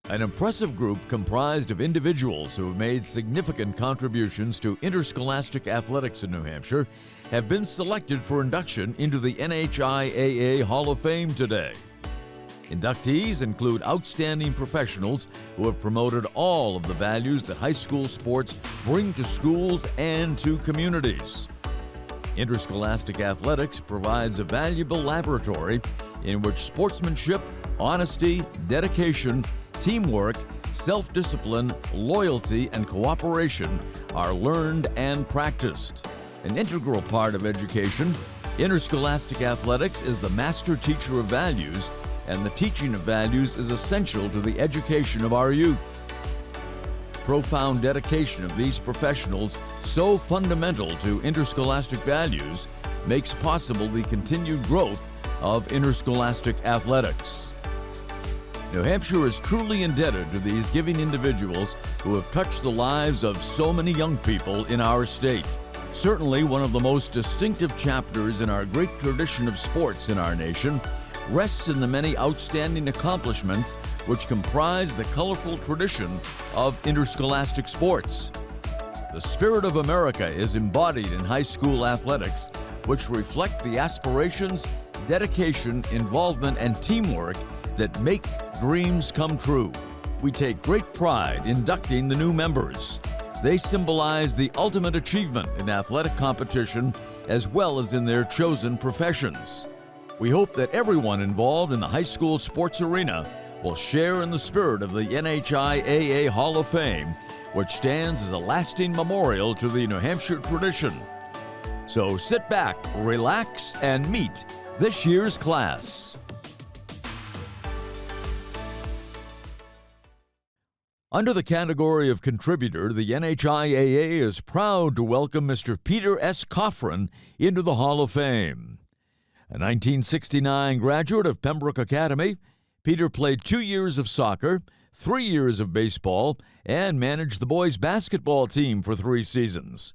An impressive group comprised of individuals who have made significant contributions to interscholastic athletics in New Hampshire have been selected for induction into the NHIAA Hall of Fame today. Inductees include outstanding professionals who have promoted all of the values that high school sports bring to schools and to communities. Interscholastic athletics provides a valuable laboratory in which sportsmanship, honesty, dedication, teamwork, self-discipline, loyalty, and cooperation are learned and practiced. An integral part of education, interscholastic athletics is the master teacher of values, and the teaching of values is essential to the education of our youth. Profound dedication of these professionals, so fundamental to interscholastic values, makes possible the continued growth of interscholastic athletics. New Hampshire is truly indebted to these giving individuals who have touched the lives of so many young people in our state. Certainly one of the most distinctive chapters in our great tradition of sports in our nation rests in the many outstanding accomplishments which comprise the colorful tradition of interscholastic sports. The spirit of America is embodied in high school athletics, which reflect the aspirations, dedication, involvement, and teamwork that make dreams come true. We take great pride inducting the new members. They symbolize the ultimate achievement in athletic competition as well as in their chosen professions. We hope that everyone involved in the high school sports arena will share in the spirit of the NHIAA Hall of Fame, which stands as a lasting memorial to the New Hampshire tradition. So sit back, relax, and meet this year's class. Under the category of contributor, the NHIAA is proud to welcome Mr. Peter S. Cofran into the Hall of Fame. A 1969 graduate of Pembroke Academy, Peter played 2 years of soccer, 3 years of baseball, and managed the boys' basketball team for 3 seasons.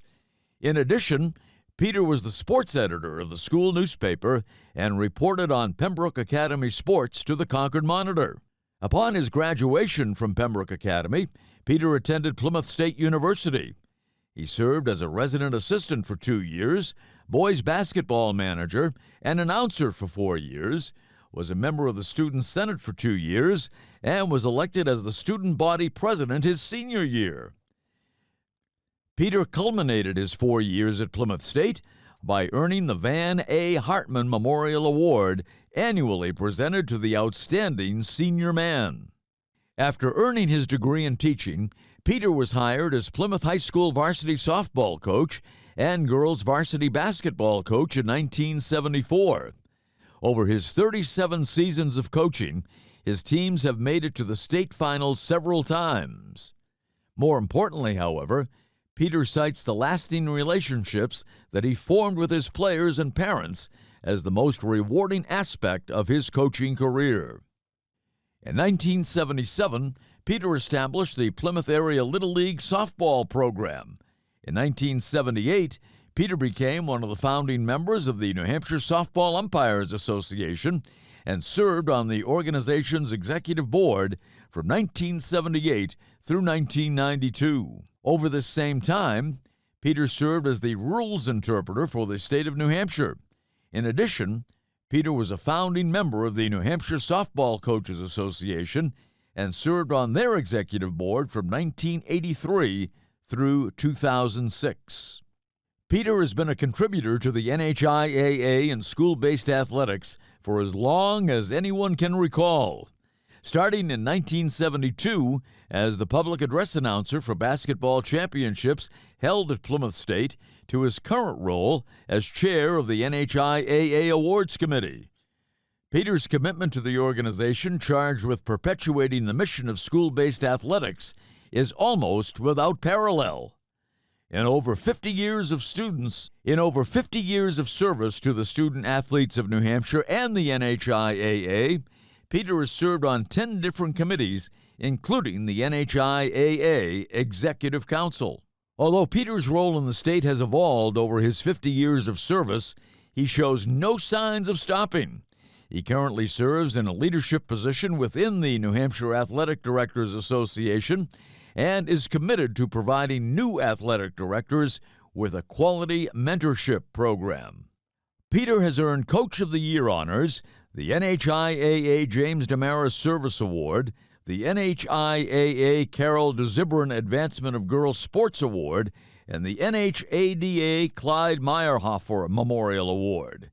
In addition, Peter was the sports editor of the school newspaper and reported on Pembroke Academy sports to the Concord Monitor. Upon his graduation from Pembroke Academy, Peter attended Plymouth State University. He served as a resident assistant for 2 years, boys basketball manager, and announcer for 4 years, was a member of the Student Senate for 2 years, and was elected as the student body president his senior year. Peter culminated his 4 years at Plymouth State by earning the Van A. Hartman Memorial Award, annually presented to the outstanding senior man. After earning his degree in teaching, Peter was hired as Plymouth High School varsity softball coach and girls varsity basketball coach in 1974. Over his 37 seasons of coaching, his teams have made it to the state finals several times. More importantly, however, Peter cites the lasting relationships that he formed with his players and parents as the most rewarding aspect of his coaching career. In 1977, Peter established the Plymouth Area Little League softball program. In 1978, Peter became one of the founding members of the New Hampshire Softball Umpires Association and served on the organization's executive board from 1978 through 1992. Over this same time, Peter served as the rules interpreter for the state of New Hampshire. In addition, Peter was a founding member of the New Hampshire Softball Coaches Association and served on their executive board from 1983 through 2006. Peter has been a contributor to the NHIAA and school-based athletics for as long as anyone can recall. Starting in 1972 as the public address announcer for basketball championships held at Plymouth State to his current role as chair of the NHIAA Awards Committee. Peter's commitment to the organization charged with perpetuating the mission of school-based athletics is almost without parallel. In over 50 years of service to the student athletes of New Hampshire and the NHIAA, Peter has served on 10 different committees, including the NHIAA Executive Council. Although Peter's role in the state has evolved over his 50 years of service, he shows no signs of stopping. He currently serves in a leadership position within the New Hampshire Athletic Directors Association and is committed to providing new athletic directors with a quality mentorship program. Peter has earned Coach of the Year honors, the NHIAA James Damaris Service Award, the NHIAA Carol DeZibran Advancement of Girls Sports Award, and the NHADA Clyde Meyerhofer Memorial Award.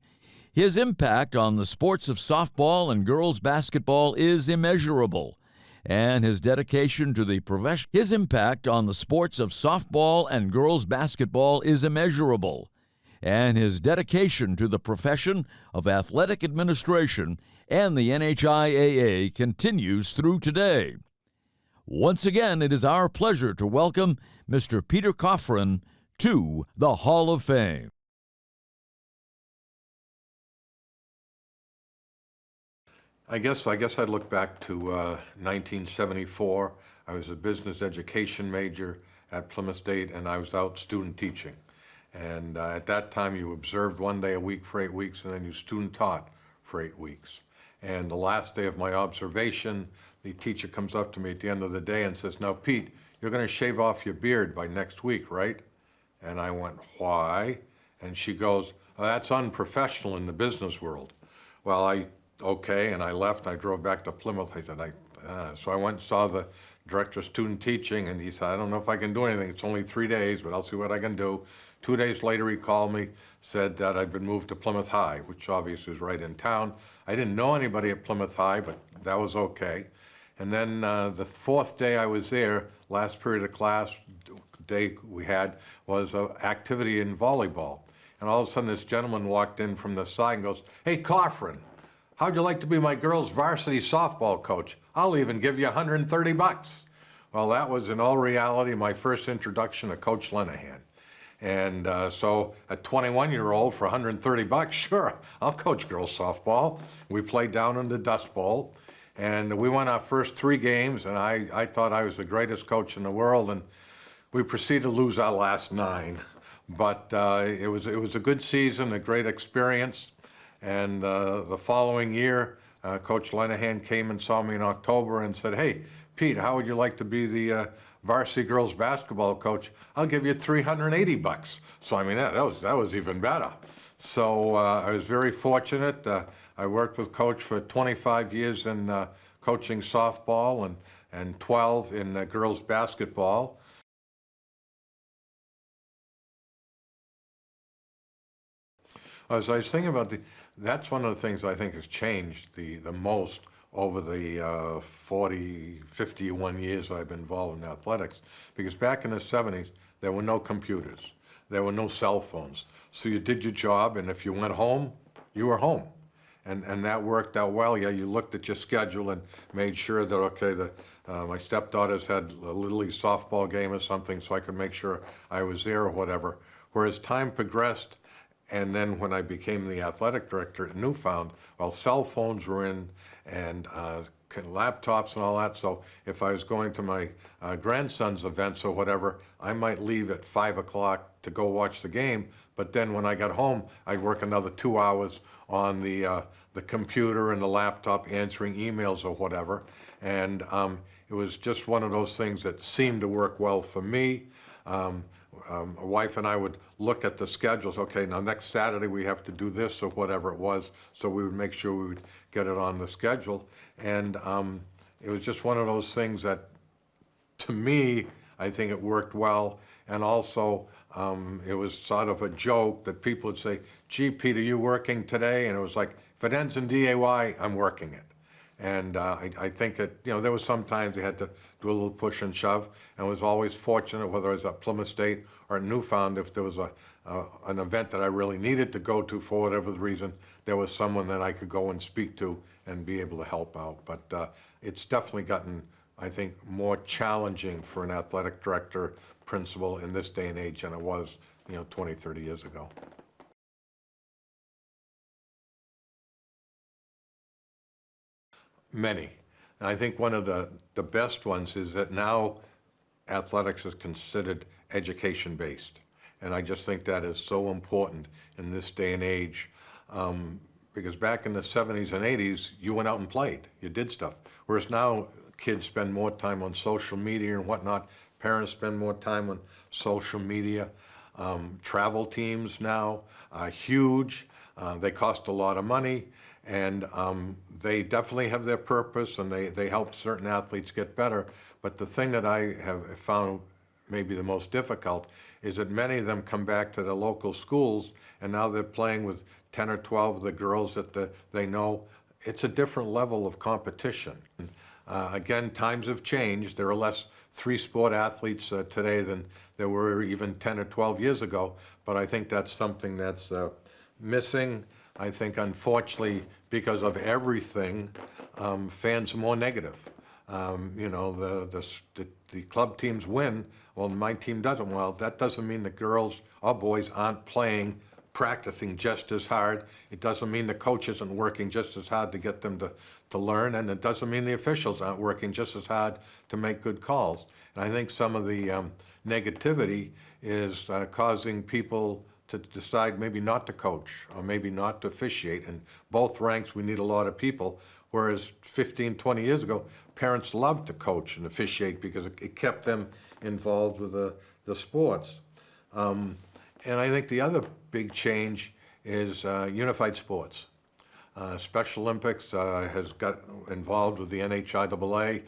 His impact on the sports of softball and girls basketball is immeasurable, and his dedication to the profession. His impact on the sports of softball and girls basketball is immeasurable, and his dedication to the profession of athletic administration and the NHIAA continues through today. Once again, it is our pleasure to welcome Mr. Peter Cofran to the Hall of Fame. I guess I'd look back to 1974. I was a business education major at Plymouth State, and I was out student teaching. And at that time, you observed 1 day a week for 8 weeks, and then you student taught for 8 weeks. And the last day of my observation, the teacher comes up to me at the end of the day and says, "Now, Pete, you're going to shave off your beard by next week, right?" And I went, "Why?" And she goes, "Oh, that's unprofessional in the business world." Well, okay, and I left, and I drove back to Plymouth. I said, so I went and saw the director of student teaching, and he said, "I don't know if I can do anything. It's only 3 days, but I'll see what I can do." 2 days later, he called me, said that I'd been moved to Plymouth High, which obviously was right in town. I didn't know anybody at Plymouth High, but that was okay. And then the fourth day I was there, last period of class day we had was an activity in volleyball. And all of a sudden this gentleman walked in from the side and goes, "Hey, Cofran, how'd you like to be my girls' varsity softball coach? I'll even give you $130. Well, that was in all reality my first introduction to Coach Lenahan. And so a 21-year-old for $130, sure, I'll coach girls softball. We played down in the Dust Bowl, and we won our first 3 games, and I thought I was the greatest coach in the world, and we proceeded to lose our last 9. But it was a good season, a great experience. And the following year, Coach Lenahan came and saw me in October and said, "Hey, Pete, how would you like to be the varsity girls basketball coach? I'll give you $380. So I mean, that was even better. So I was very fortunate. I worked with Coach for 25 years in coaching softball and 12 in girls basketball. As I was thinking about that's one of the things I think has changed the most over the 51 years I've been involved in athletics. Because back in the 70s, there were no computers. There were no cell phones. So you did your job, and if you went home, you were home. And that worked out well. Yeah, you looked at your schedule and made sure that, okay, my stepdaughters had a Little League softball game or something, so I could make sure I was there or whatever. Whereas time progressed, and then when I became the athletic director at Newfound, well, cell phones were in, and laptops and all that. So if I was going to my grandson's events or whatever, I might leave at 5 o'clock to go watch the game. But then when I got home, I'd work another 2 hours on the computer and the laptop answering emails or whatever. And it was just one of those things that seemed to work well for me. My wife and I would look at the schedules. Okay, now next Saturday we have to do this or whatever it was. So we would make sure we would get it on the schedule. And it was just one of those things that, to me, I think it worked well. And also, it was sort of a joke that people would say, "Gee, Pete, are you working today?" And it was like, if it ends in DAY, I'm working it. And I think that, there was sometimes we had to do a little push and shove, and was always fortunate, whether it was at Plymouth State or at Newfound, if there was an event that I really needed to go to for whatever the reason, there was someone that I could go and speak to and be able to help out. But it's definitely gotten, I think, more challenging for an athletic director, principal in this day and age than it was, 20, 30 years ago. Many. And I think one of the best ones is that now athletics is considered education-based. And I just think that is so important in this day and age. because back in the 70s and 80s, you went out and played, you did stuff. Whereas now, kids spend more time on social media and whatnot. Parents spend more time on social media. Travel teams now are huge. They cost a lot of money, and they definitely have their purpose, and they help certain athletes get better. But the thing that I have found maybe the most difficult is that many of them come back to the local schools, and now they're playing with 10 or 12 of the girls that they know. It's a different level of competition. Again, times have changed. There are less three-sport athletes today than there were even 10 or 12 years ago, but I think that's something that's missing. I think, unfortunately, because of everything, fans are more negative. You know, the club teams win, well, my team doesn't. Well, that doesn't mean the girls or boys aren't playing, practicing just as hard. It doesn't mean the coach isn't working just as hard to get them to learn, and it doesn't mean the officials aren't working just as hard to make good calls. And I think some of the negativity is causing people to decide maybe not to coach or maybe not to officiate. In both ranks, we need a lot of people, whereas 15, 20 years ago, parents loved to coach and officiate because it kept them involved with the sports. And I think the other big change is unified sports. Special Olympics has got involved with the NHIAA,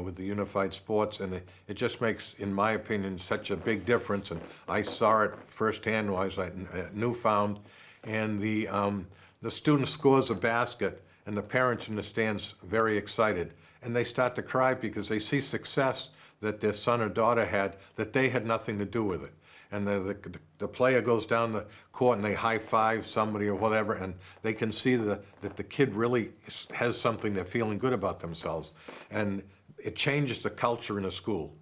with the unified sports, and it just makes, in my opinion, such a big difference. And I saw it firsthand when I was at Newfound, and the student scores a basket, and the parents in the stands very excited, and they start to cry because they see success that their son or daughter had that they had nothing to do with it. And the player goes down the court and they high-five somebody or whatever, and they can see that the kid really has something, they're feeling good about themselves. And it changes the culture in a school.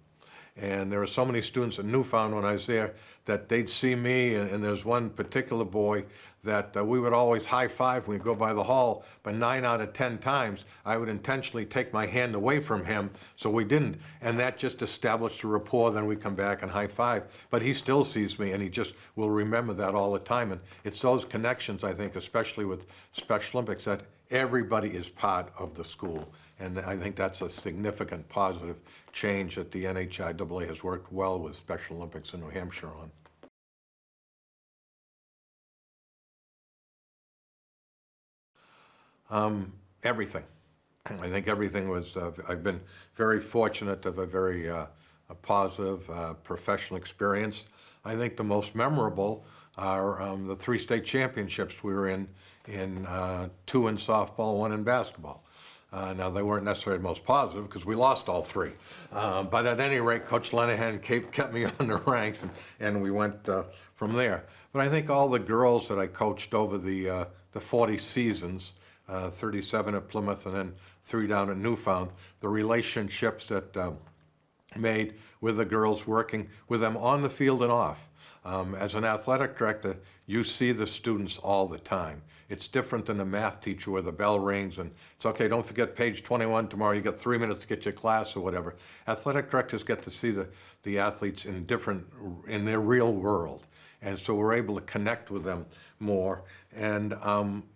And there are so many students at Newfound when I was there that they'd see me, and there's one particular boy that we would always high-five when we go by the hall, but 9 out of 10 times I would intentionally take my hand away from him so we didn't. And that just established a rapport, then we come back and high-five. But he still sees me, and he just will remember that all the time. And it's those connections, I think, especially with Special Olympics, that everybody is part of the school. And I think that's a significant positive change that the NHIAA has worked well with Special Olympics in New Hampshire on. Everything. I think everything was, I've been very fortunate to have a very a positive professional experience. I think the most memorable are the 3 state championships we were in 2 in softball, 1 in basketball. Now, they weren't necessarily the most positive because we lost all 3. But at any rate, Coach Lenahan kept me on the ranks, and we went from there. But I think all the girls that I coached over the 40 seasons, 37 at Plymouth and then 3 down at Newfound, the relationships that made with the girls, working with them on the field and off. As an athletic director, you see the students all the time. It's different than the math teacher where the bell rings and it's okay, don't forget page 21 tomorrow, you got 3 minutes to get your class or whatever. Athletic directors get to see the athletes in their real world. And so we're able to connect with them more. And,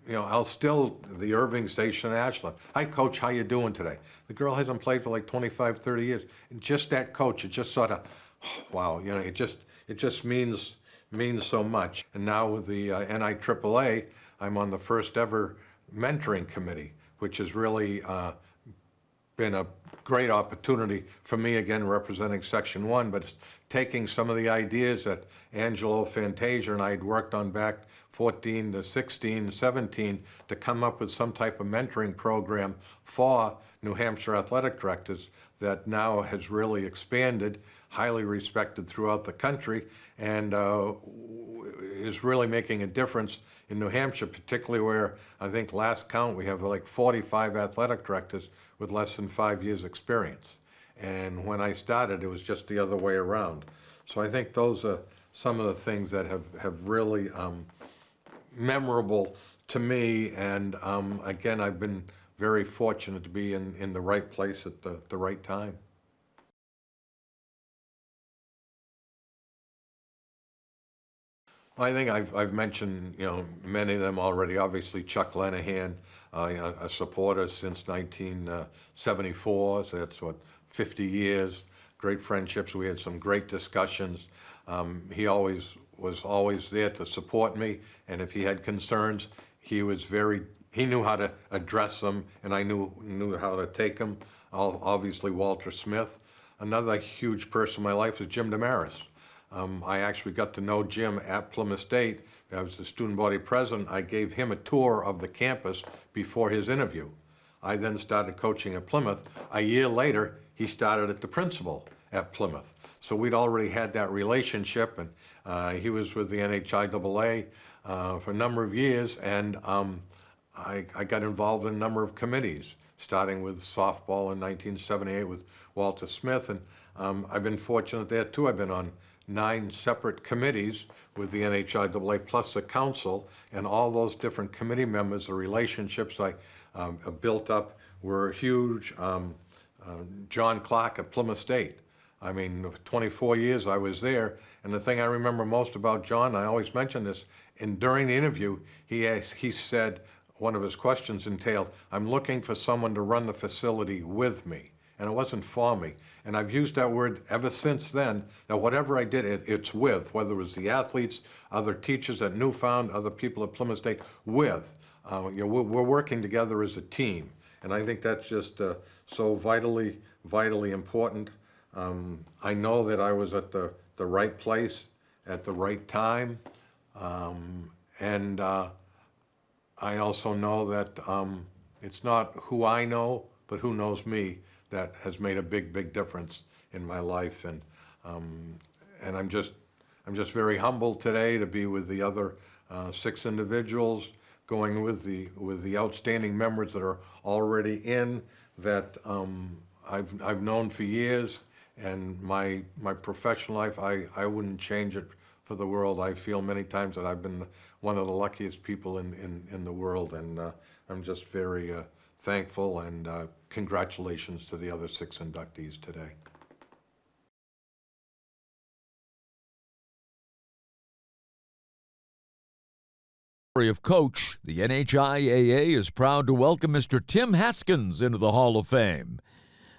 you know, I'll still, the Irving Station in Ashland, hi coach, how you doing today? The girl hasn't played for like 25, 30 years. And just that coach, it just sort of, wow, you know, it just means so much. And now with the NIAA, I'm on the first ever mentoring committee, which has really been a great opportunity for me, again, representing Section 1, but it's taking some of the ideas that Angelo Fantasia and I had worked on back 14 to 16, 17, to come up with some type of mentoring program for New Hampshire athletic directors that now has really expanded, highly respected throughout the country, and is really making a difference in New Hampshire, particularly where I think last count we have like 45 athletic directors with less than 5 years experience. And when I started, it was just the other way around. So I think those are some of the things that have really memorable to me. And again, I've been very fortunate to be in the right place at the right time. I think I've mentioned, many of them already. Obviously, Chuck Lenahan, a supporter since 1974, so that's 50 years. Great friendships. We had some great discussions. He was always there to support me, and if he had concerns, he knew how to address them, and I knew how to take them. Obviously, Walter Smith. Another huge person in my life is Jim Damaris. I actually got to know Jim at Plymouth State. I was the student body president. I gave him a tour of the campus before his interview. I then started coaching at Plymouth. A year later, he started at the principal at Plymouth. So we'd already had that relationship, and he was with the NHIAA for a number of years, and I got involved in a number of committees, starting with softball in 1978 with Walter Smith, and I've been fortunate there too. I've been on 9 separate committees with the NHIAA plus the council, and all those different committee members, the relationships I built up were huge. John Clark at Plymouth State. 24 years I was there, and the thing I remember most about John, I always mention this, and during the interview, he said, one of his questions entailed, I'm looking for someone to run the facility with me. And it wasn't for me. And I've used that word ever since then, that whatever I did, it's with, whether it was the athletes, other teachers at Newfound, other people at Plymouth State, with. We're working together as a team. And I think that's just so vitally important. I know that I was at the right place at the right time. And I also know that it's not who I know, but who knows me that has made a big difference in my life. And I'm just very humbled today to be with the other 6 individuals, going with the outstanding members that are already in, that I've known for years. And my professional life, I wouldn't change it for the world. I feel many times that I've been one of the luckiest people in the world, and I'm just very thankful, and congratulations to the other 6 inductees today. Of coach, the NHIAA is proud to welcome Mr. Tim Haskins into the Hall of Fame.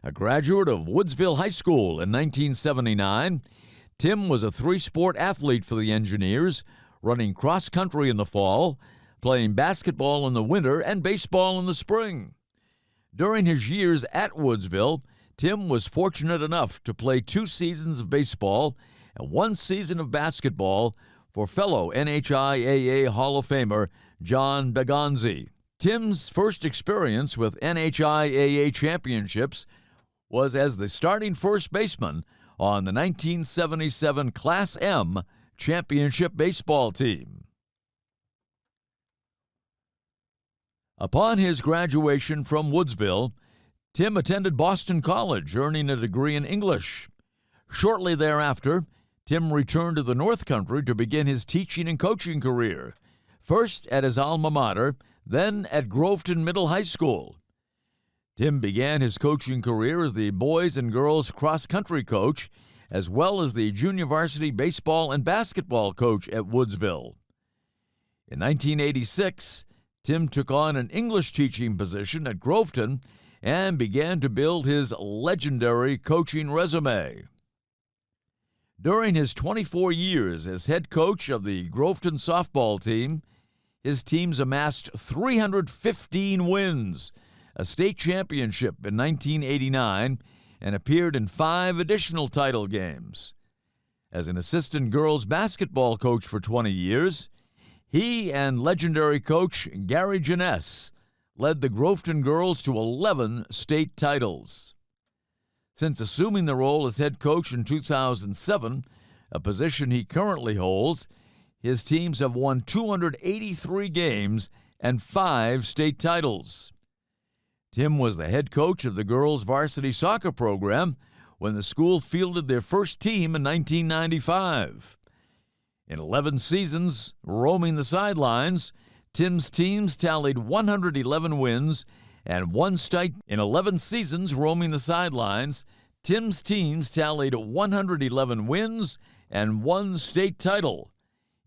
A graduate of Woodsville High School in 1979, Tim was a 3-sport athlete for the Engineers, running cross-country in the fall, playing basketball in the winter, and baseball in the spring. During his years at Woodsville, Tim was fortunate enough to play 2 seasons of baseball and 1 season of basketball for fellow NHIAA Hall of Famer John Begonzi. Tim's first experience with NHIAA championships was as the starting first baseman on the 1977 Class M championship baseball team. Upon his graduation from Woodsville, Tim attended Boston College, earning a degree in English. Shortly thereafter, Tim returned to the North Country to begin his teaching and coaching career, first at his alma mater, then at Groveton Middle High School. Tim began his coaching career as the boys and girls cross-country coach, as well as the junior varsity baseball and basketball coach at Woodsville. In 1986, Tim took on an English teaching position at Groveton and began to build his legendary coaching resume. During his 24 years as head coach of the Groveton softball team, his teams amassed 315 wins, a state championship in 1989, and appeared in 5 additional title games. As an assistant girls basketball coach for 20 years, he and legendary coach Gary Jeunesse led the Groveton girls to 11 state titles. Since assuming the role as head coach in 2007, a position he currently holds, his teams have won 283 games and 5 state titles. Tim was the head coach of the girls' varsity soccer program when the school fielded their first team in 1995. In 11 seasons roaming the sidelines, Tim's teams tallied 111 wins and 1 state. In 11 seasons roaming the sidelines, Tim's teams tallied 111 wins and 1 state title.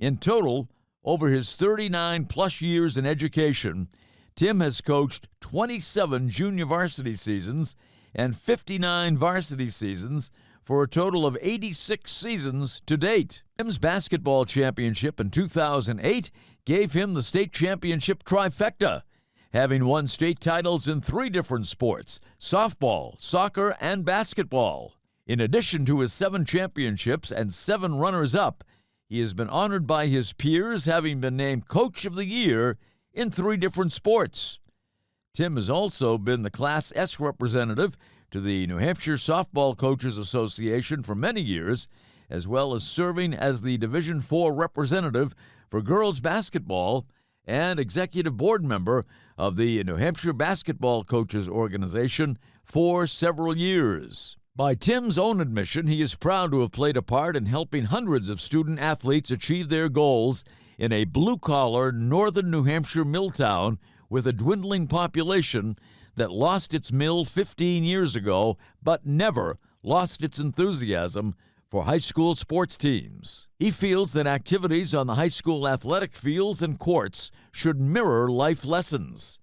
In total, over his 39-plus years in education, Tim has coached 27 junior varsity seasons and 59 varsity seasons for a total of 86 seasons to date. Tim's basketball championship in 2008 gave him the state championship trifecta, having won state titles in 3 different sports: softball, soccer, and basketball. In addition to his 7 championships and 7 runners-up, he has been honored by his peers, having been named Coach of the Year in 3 different sports. Tim has also been the Class S representative to the New Hampshire Softball Coaches Association for many years, as well as serving as the Division IV representative for girls basketball and executive board member of the New Hampshire Basketball Coaches Organization for several years. By Tim's own admission, he is proud to have played a part in helping hundreds of student athletes achieve their goals in a blue-collar northern New Hampshire mill town with a dwindling population that lost its mill 15 years ago, but never lost its enthusiasm for high school sports teams. He feels that activities on the high school athletic fields and courts should mirror life lessons.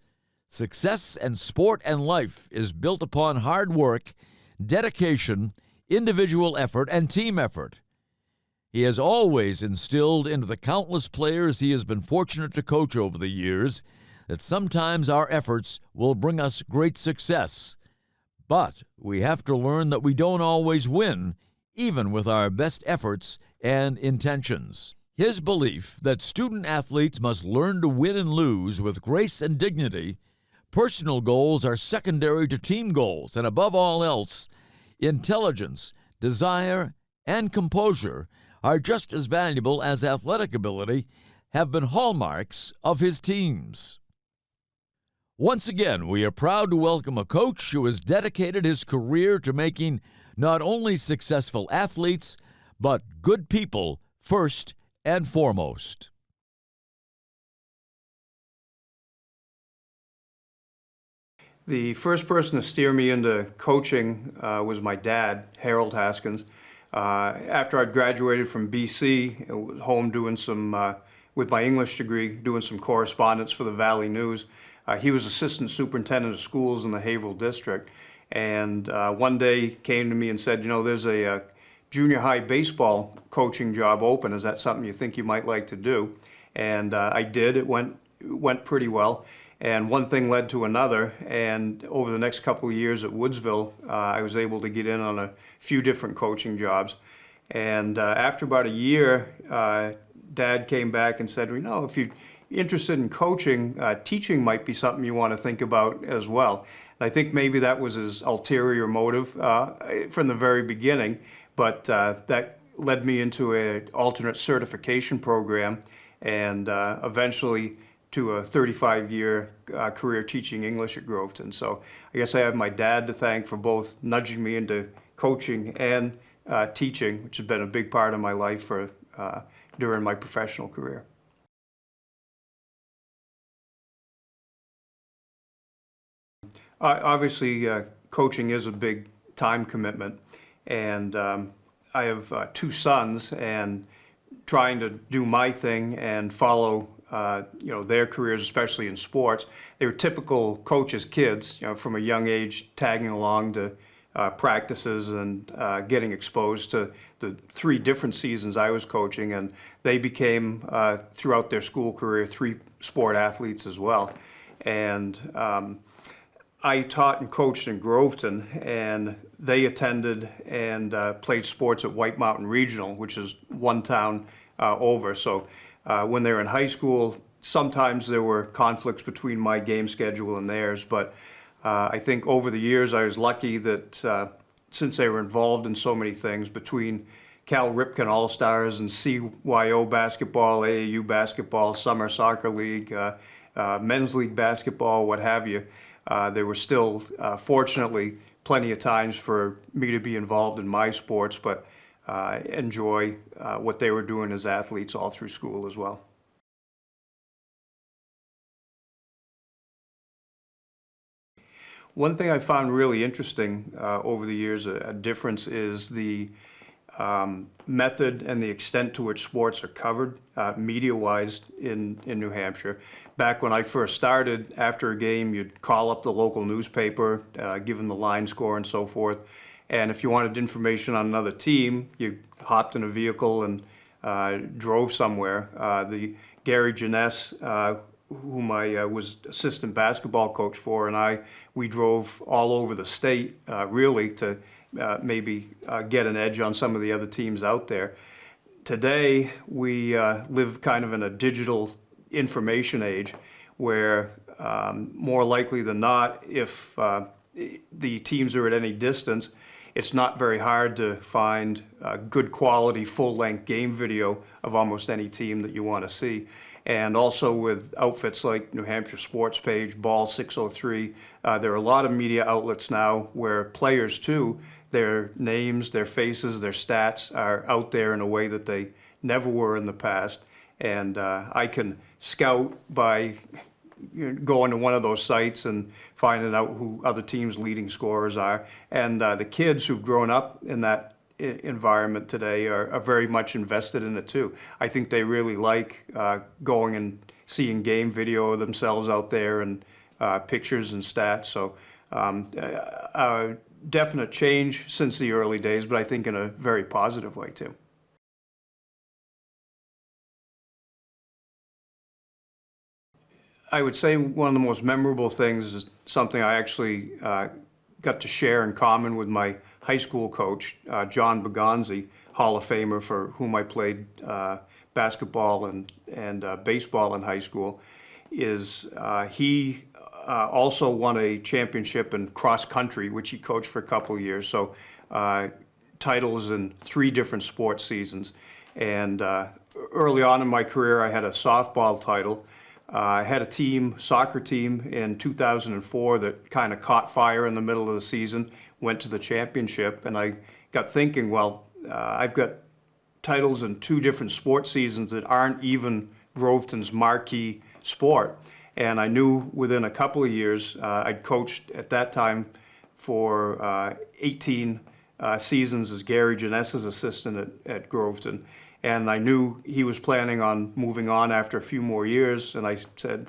Success in sport and life is built upon hard work, dedication, individual effort, and team effort. He has always instilled into the countless players he has been fortunate to coach over the years that sometimes our efforts will bring us great success. But we have to learn that we don't always win, even with our best efforts and intentions. His belief that student athletes must learn to win and lose with grace and dignity, personal goals are secondary to team goals, and above all else, intelligence, desire, and composure are just as valuable as athletic ability, have been hallmarks of his teams. Once again, we are proud to welcome a coach who has dedicated his career to making not only successful athletes, but good people first and foremost. The first person to steer me into coaching was my dad, Harold Haskins. After I'd graduated from BC, I was home doing some, with my English degree, doing some correspondence for the Valley News. He was assistant superintendent of schools in the Haverhill district. And one day came to me and said, you know, there's a junior high baseball coaching job open. Is that something you think you might like to do? And I did. It went pretty well. And one thing led to another, and over the next couple of years at Woodsville, I was able to get in on a few different coaching jobs. And after about a year, Dad came back and said, you know, if you're interested in coaching, teaching might be something you want to think about as well. And I think maybe that was his ulterior motive from the very beginning, but that led me into an alternate certification program, and eventually to a 35-year career teaching English at Groveton. So I guess I have my dad to thank for both nudging me into coaching and teaching, which has been a big part of my life for during my professional career. Obviously, coaching is a big time commitment, and I have 2 sons, and trying to do my thing and follow you know, their careers, especially in sports. They were typical coaches' kids, you know, from a young age, tagging along to practices and getting exposed to the 3 different seasons I was coaching, and they became, throughout their school career, 3 sport athletes as well. And I taught and coached in Groveton, and they attended and played sports at White Mountain Regional, which is one town over. So when they were in high school, sometimes there were conflicts between my game schedule and theirs, but I think over the years I was lucky that since they were involved in so many things, between Cal Ripken All-Stars and CYO basketball, AAU basketball, Summer Soccer League, Men's League basketball, what have you, there were still, fortunately, plenty of times for me to be involved in my sports, but enjoy what they were doing as athletes all through school as well. One thing I found really interesting over the years, a difference, is the method and the extent to which sports are covered media-wise in New Hampshire. Back when I first started, after a game, you'd call up the local newspaper, give them the line score and so forth. And if you wanted information on another team, you hopped in a vehicle and drove somewhere. The Gary Jeunesse, whom I was assistant basketball coach for, and we drove all over the state, really, to maybe get an edge on some of the other teams out there. Today, we live kind of in a digital information age where more likely than not, if the teams are at any distance, it's not very hard to find good quality, full-length game video of almost any team that you want to see. And also with outfits like New Hampshire Sports Page, Ball 603, there are a lot of media outlets now where players too, their names, their faces, their stats are out there in a way that they never were in the past. And I can scout by going to one of those sites and finding out who other teams' leading scorers are. And the kids who've grown up in that environment today are very much invested in it too. I think they really like going and seeing game video of themselves out there and pictures and stats. So a definite change since the early days, but I think in a very positive way too. I would say one of the most memorable things is something I actually got to share in common with my high school coach, John Bagonzi, Hall of Famer for whom I played basketball and baseball in high school, is he also won a championship in cross country, which he coached for a couple of years. So titles in 3 different sports seasons. And early on in my career, I had a softball title. I had a soccer team in 2004 that kind of caught fire in the middle of the season, went to the championship, and I got thinking, well, I've got titles in 2 different sports seasons that aren't even Groveton's marquee sport. And I knew within a couple of years, I'd coached at that time for 18 seasons as Gary Jeunesse assistant at Groveton. And I knew he was planning on moving on after a few more years. And I said,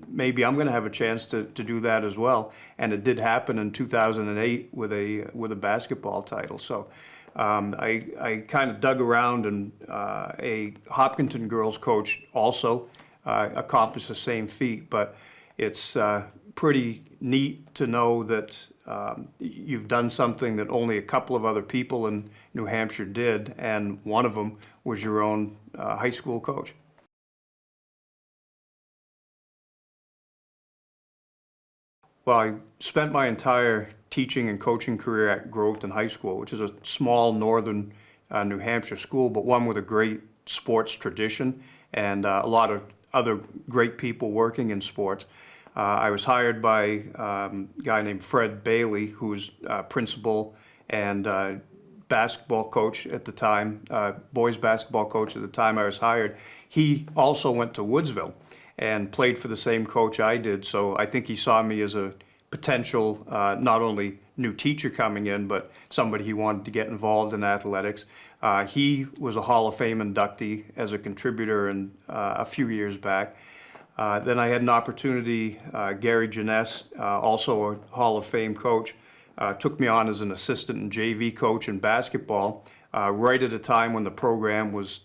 maybe I'm going to have a chance to do that as well. And it did happen in 2008 with a basketball title. So I kind of dug around, and a Hopkinton girls coach also accomplished the same feat. But it's pretty neat to know that you've done something that only a couple of other people in New Hampshire did, and one of them was your own high school coach. Well, I spent my entire teaching and coaching career at Groveton High School, which is a small northern New Hampshire school, but one with a great sports tradition and a lot of other great people working in sports. I was hired by a guy named Fred Bailey, who's principal and basketball coach at the time, boys basketball coach at the time I was hired. He also went to Woodsville and played for the same coach I did, so I think he saw me as a potential not only new teacher coming in, but somebody he wanted to get involved in athletics. He was a Hall of Fame inductee as a contributor a few years back. Then I had an opportunity, Gary Jeunesse, also a Hall of Fame coach, took me on as an assistant and JV coach in basketball, right at a time when the program was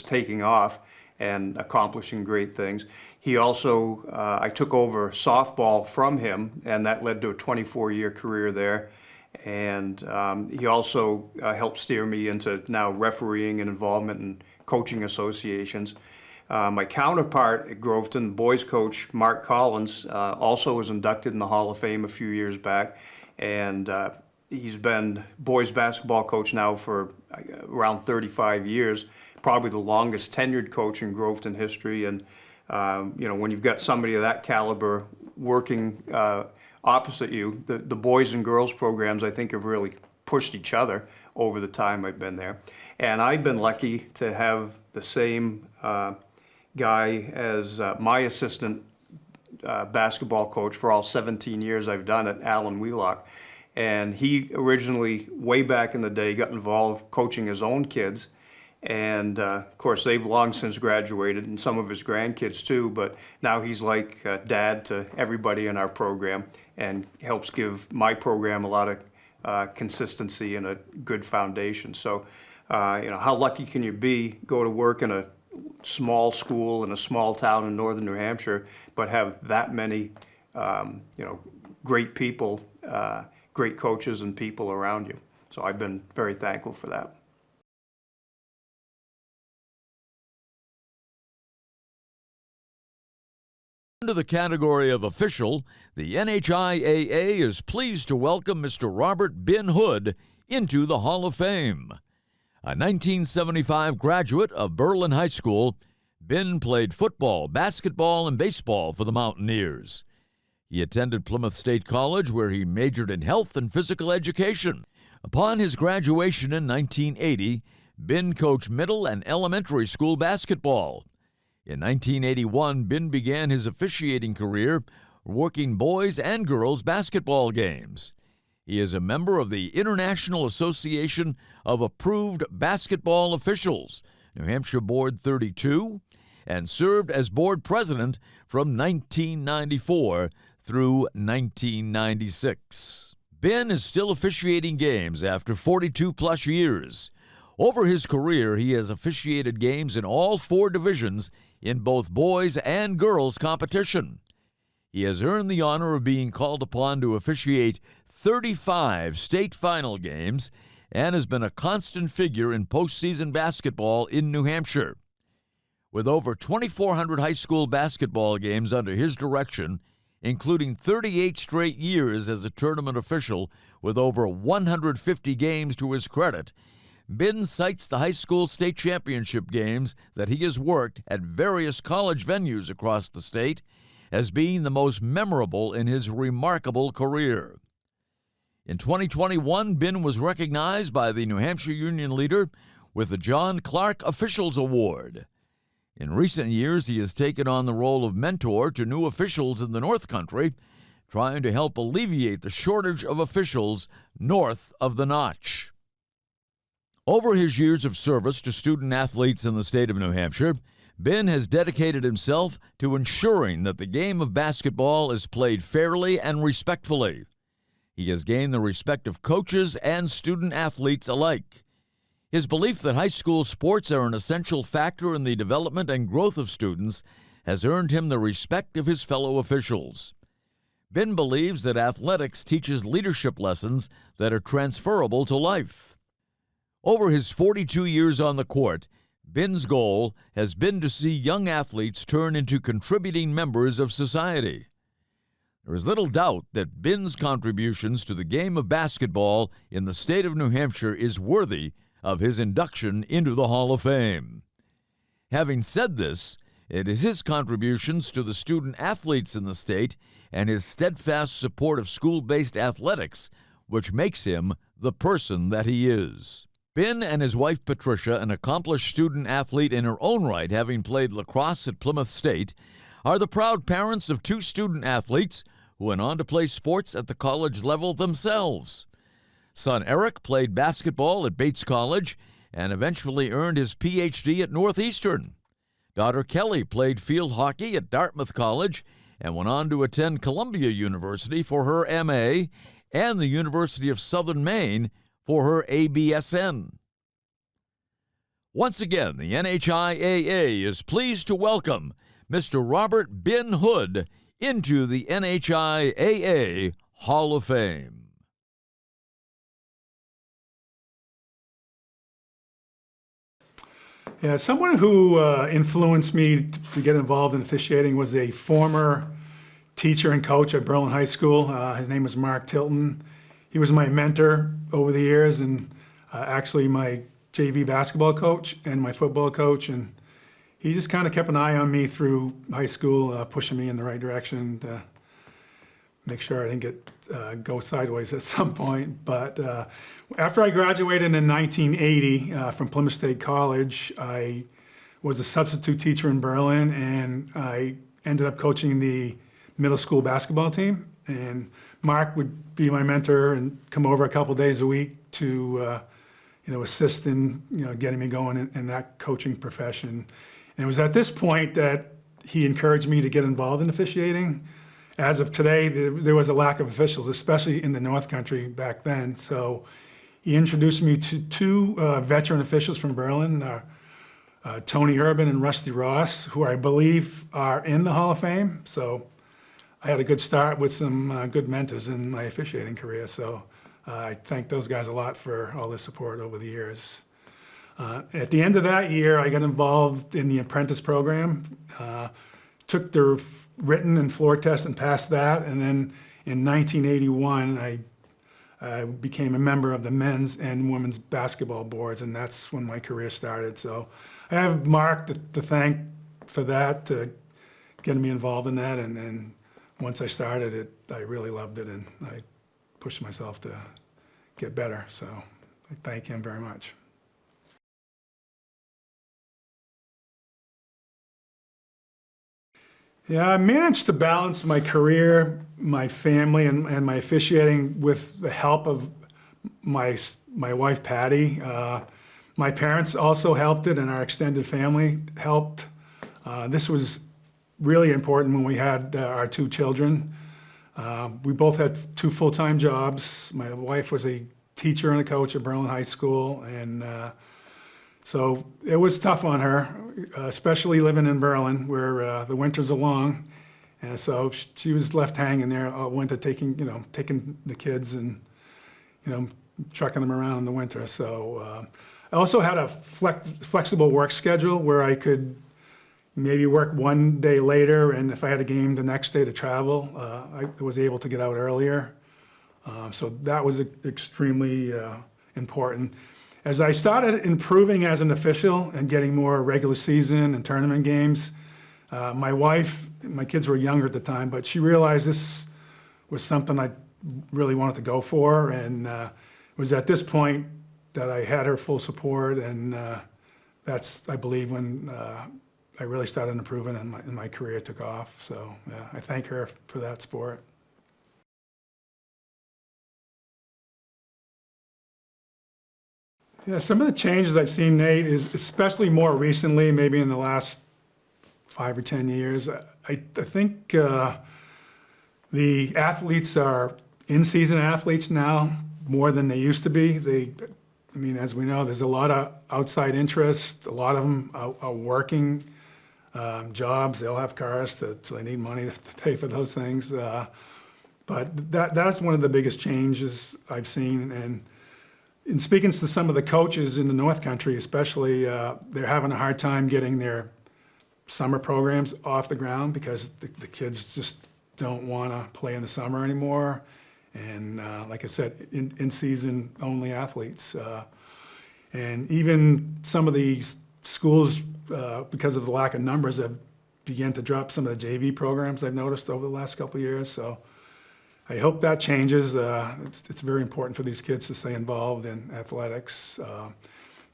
taking off and accomplishing great things. He also, I took over softball from him, and that led to a 24-year career there. And he also helped steer me into now refereeing and involvement in coaching associations. My counterpart at Groveton, boys coach Mark Collins, also was inducted in the Hall of Fame a few years back, and he's been boys basketball coach now for around 35 years, probably the longest tenured coach in Groveton history. And when you've got somebody of that caliber working opposite you, the boys and girls programs, I think, have really pushed each other over the time I've been there. And I've been lucky to have the same guy as my assistant basketball coach for all 17 years I've done it, Alan Wheelock. And he originally, way back in the day, got involved coaching his own kids. And of course, they've long since graduated, and some of his grandkids too. But now he's like dad to everybody in our program, and helps give my program a lot of consistency and a good foundation. So, how lucky can you be, go to work in a small school in a small town in northern New Hampshire, but have that many, great people, great coaches and people around you. So I've been very thankful for that. Under the category of official, the NHIAA is pleased to welcome Mr. Robert Bin Hood into the Hall of Fame. A 1975 graduate of Berlin High School, Bin played football, basketball, and baseball for the Mountaineers. He attended Plymouth State College, where he majored in health and physical education. Upon his graduation in 1980, Bin coached middle and elementary school basketball. In 1981, Bin began his officiating career working boys and girls basketball games. He is a member of the International Association of Approved Basketball Officials, New Hampshire Board 32, and served as board president from 1994 through 1996. Bin is still officiating games after 42-plus years. Over his career, he has officiated games in all 4 divisions in both boys and girls competition. He has earned the honor of being called upon to officiate 35 state final games and has been a constant figure in postseason basketball in New Hampshire. With over 2,400 high school basketball games under his direction, including 38 straight years as a tournament official with over 150 games to his credit, Bin cites the high school state championship games that he has worked at various college venues across the state as being the most memorable in his remarkable career. In 2021, Bin was recognized by the New Hampshire Union Leader with the John Clark Officials Award. In recent years, he has taken on the role of mentor to new officials in the North Country, trying to help alleviate the shortage of officials north of the Notch. Over his years of service to student athletes in the state of New Hampshire, Bin has dedicated himself to ensuring that the game of basketball is played fairly and respectfully. He has gained the respect of coaches and student athletes alike. His belief that high school sports are an essential factor in the development and growth of students has earned him the respect of his fellow officials. Bin believes that athletics teaches leadership lessons that are transferable to life. Over his 42 years on the court, Bin's goal has been to see young athletes turn into contributing members of society. There is little doubt that Bin's contributions to the game of basketball in the state of New Hampshire is worthy of his induction into the Hall of Fame. Having said this, it is his contributions to the student athletes in the state and his steadfast support of school-based athletics which makes him the person that he is. Bin and his wife Patricia, an accomplished student athlete in her own right, having played lacrosse at Plymouth State, are the proud parents of 2 student athletes who went on to play sports at the college level themselves. Son Eric played basketball at Bates College and eventually earned his Ph.D. at Northeastern. Daughter Kelly played field hockey at Dartmouth College and went on to attend Columbia University for her M.A. and the University of Southern Maine for her ABSN. Once again, the NHIAA is pleased to welcome Mr. Robert Bin Hood into the NHIAA Hall of Fame. Yeah, someone who influenced me to get involved in officiating was a former teacher and coach at Berlin High School. His name was Mark Tilton. He was my mentor over the years and actually my JV basketball coach and my football coach. And he just kind of kept an eye on me through high school, pushing me in the right direction to make sure I didn't go sideways at some point. But after I graduated in 1980 from Plymouth State College, I was a substitute teacher in Berlin, and I ended up coaching the middle school basketball team. And Mark would be my mentor and come over a couple days a week to, assist in, getting me going in that coaching profession. And it was at this point that he encouraged me to get involved in officiating. As of today, there was a lack of officials, especially in the North Country back then. So he introduced me to two veteran officials from Berlin, Tony Urban and Rusty Ross, who I believe are in the Hall of Fame. So I had a good start with some good mentors in my officiating career. So I thank those guys a lot for all their support over the years. At the end of that year, I got involved in the apprentice program, took the written and floor test and passed that. And then in 1981, I became a member of the men's and women's basketball boards, and that's when my career started. So I have Mark to thank for that, to getting me involved in that. And once I started it, I really loved it, and I pushed myself to get better. So I thank him very much. Yeah, I managed to balance my career, my family, and my officiating with the help of my wife, Patty. My parents also helped it, and our extended family helped. This was really important when we had our two children. We both had two full-time jobs. My wife was a teacher and a coach at Berlin High School, and so it was tough on her, especially living in Berlin, where the winters are long. And so she was left hanging there all winter, taking the kids and, trucking them around in the winter. So I also had a flexible work schedule where I could maybe work one day later, and if I had a game the next day to travel, I was able to get out earlier. So that was extremely important. As I started improving as an official and getting more regular season and tournament games, my wife, my kids were younger at the time, but she realized this was something I really wanted to go for, and it was at this point that I had her full support, and that's, I believe, when I really started improving and my career took off. So yeah, I thank her for that support. Yeah, some of the changes I've seen, Nate, is especially more recently, maybe in the last 5 or 10 years. I think the athletes are in-season athletes now more than they used to be. As we know, there's a lot of outside interest. A lot of them are working jobs. They all have cars, so they need money to pay for those things. But that's one of the biggest changes I've seen. And in speaking to some of the coaches in the North Country, especially, they're having a hard time getting their summer programs off the ground because the kids just don't want to play in the summer anymore. And like I said, in-season only athletes. And even some of these schools, because of the lack of numbers, have begun to drop some of the JV programs I've noticed over the last couple of years. So I hope that changes. It's very important for these kids to stay involved in athletics.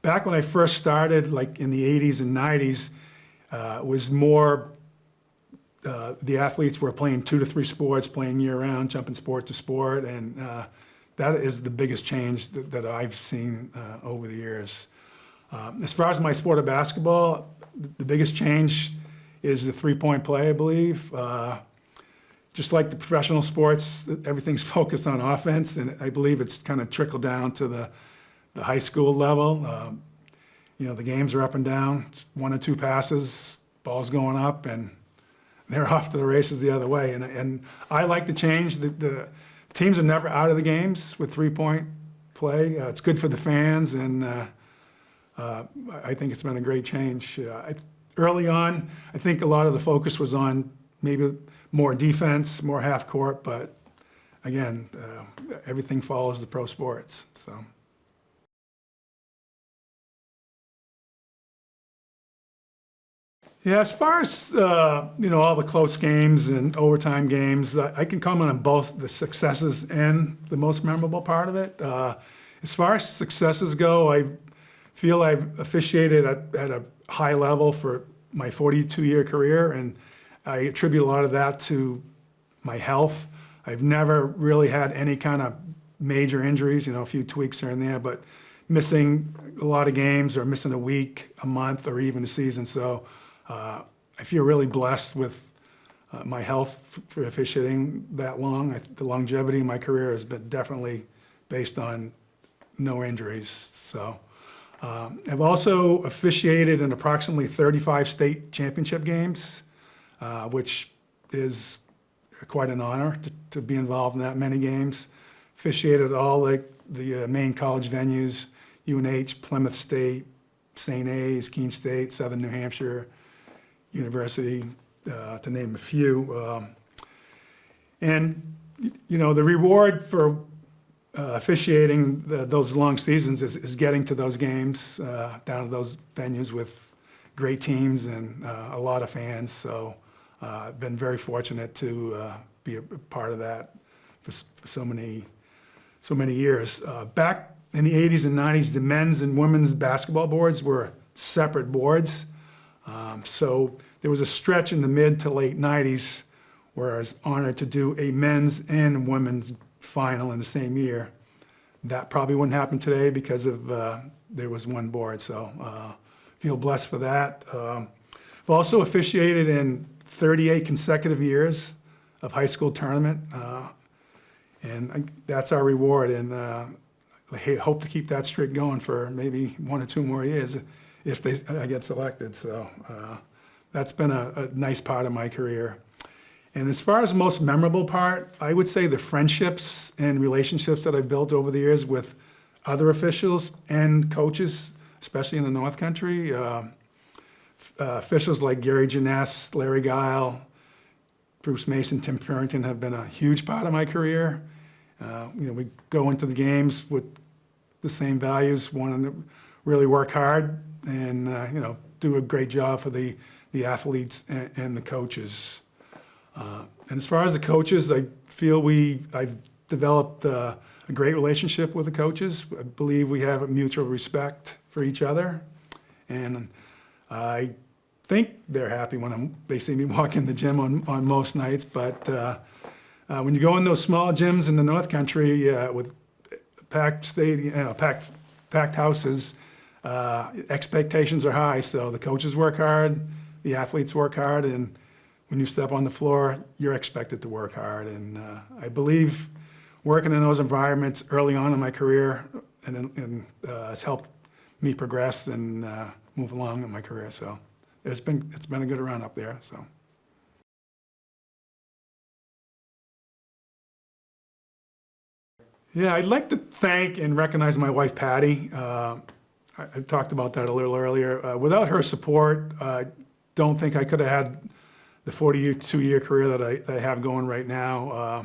Back when I first started, like in the 80s and 90s, it was more, the athletes were playing 2 to 3 sports, playing year-round, jumping sport to sport, and that is the biggest change that I've seen over the years. As far as my sport of basketball, the biggest change is the three-point play, I believe. Just like the professional sports, everything's focused on offense, and I believe it's kind of trickled down to the high school level. The games are up and down. It's 1 or 2 passes, ball's going up, and they're off to the races the other way. And I like to change. The teams are never out of the games with three-point play. It's good for the fans, and I think it's been a great change. Early on, I think a lot of the focus was on maybe more defense, more half court, but again, everything follows the pro sports. So. Yeah, as far as all the close games and overtime games, I can comment on both the successes and the most memorable part of it. As far as successes go, I feel I've officiated at a high level for my 42-year career, and I attribute a lot of that to my health. I've never really had any kind of major injuries, a few tweaks here and there, but missing a lot of games or missing a week, a month, or even a season. So I feel really blessed with my health for officiating that long. The longevity of my career has been definitely based on no injuries. So I've also officiated in approximately 35 state championship games, which is quite an honor to be involved in that many games. Officiated all the main college venues, UNH, Plymouth State, St. A's, Keene State, Southern New Hampshire University, to name a few. And, the reward for officiating those long seasons is getting to those games, down to those venues with great teams and a lot of fans. So I've been very fortunate to be a part of that for so many years. Back in the 80s and 90s, the men's and women's basketball boards were separate boards. So there was a stretch in the mid to late 90s where I was honored to do a men's and women's final in the same year. That probably wouldn't happen today because of there was one board. So feel blessed for that. I've also officiated in 38 consecutive years of high school tournament. And that's our reward, and I hope to keep that streak going for maybe 1 or 2 more years if I get selected. So that's been a nice part of my career. And as far as most memorable part, I would say the friendships and relationships that I've built over the years with other officials and coaches, especially in the North Country. Officials like Gary Janess, Larry Guile, Bruce Mason, Tim Purrington have been a huge part of my career. We go into the games with the same values, wanting to really work hard and, do a great job for the athletes and the coaches. And as far as the coaches, I feel I've developed a great relationship with the coaches. I believe we have a mutual respect for each other. And I think they're happy when they see me walk in the gym on most nights. But when you go in those small gyms in the North Country with packed stadium, packed houses, expectations are high. So the coaches work hard, the athletes work hard, and when you step on the floor, you're expected to work hard. And I believe working in those environments early on in my career and has helped me progress and move along in my career. So it's been a good run up there. So. Yeah, I'd like to thank and recognize my wife, Patty. I talked about that a little earlier. Without her support, I don't think I could have had the 42-year career that I have going right now.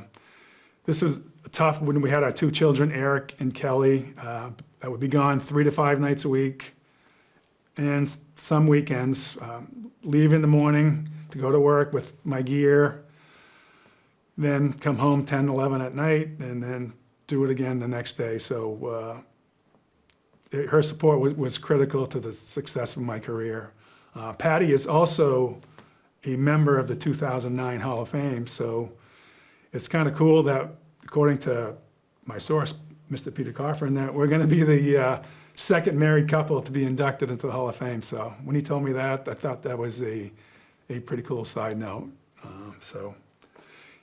This was tough when we had our 2 children, Eric and Kelly. I would be gone 3 to 5 nights a week, and some weekends. Leave in the morning to go to work with my gear, then come home 10, 11 at night, and then do it again the next day. So her support was critical to the success of my career. Patty is also a member of the 2009 Hall of Fame, so it's kind of cool that, according to my source, Mr. Peter Cofran, that we're going to be the second married couple to be inducted into the Hall of Fame. So when he told me that, I thought that was a pretty cool side note.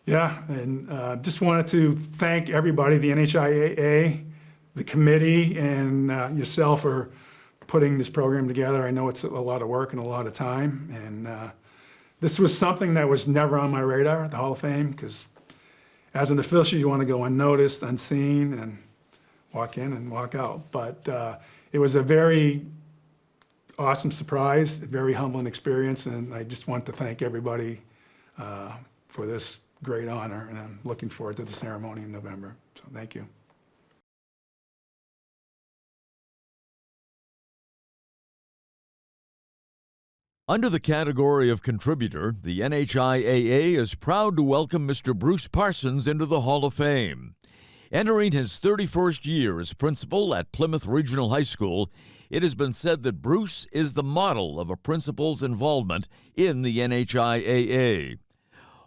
Yeah, and just wanted to thank everybody, the NHIAA, the committee, and yourself for putting this program together. I know it's a lot of work and a lot of time, and this was something that was never on my radar, the Hall of Fame, because as an official, you want to go unnoticed, unseen, and walk in and walk out. But it was a very awesome surprise, a very humbling experience, and I just want to thank everybody for this great honor, and I'm looking forward to the ceremony in November. So thank you. Under the category of contributor, the NHIAA is proud to welcome Mr. Bruce Parsons into the Hall of Fame. Entering his 31st year as principal at Plymouth Regional High School, it has been said that Bruce is the model of a principal's involvement in the NHIAA.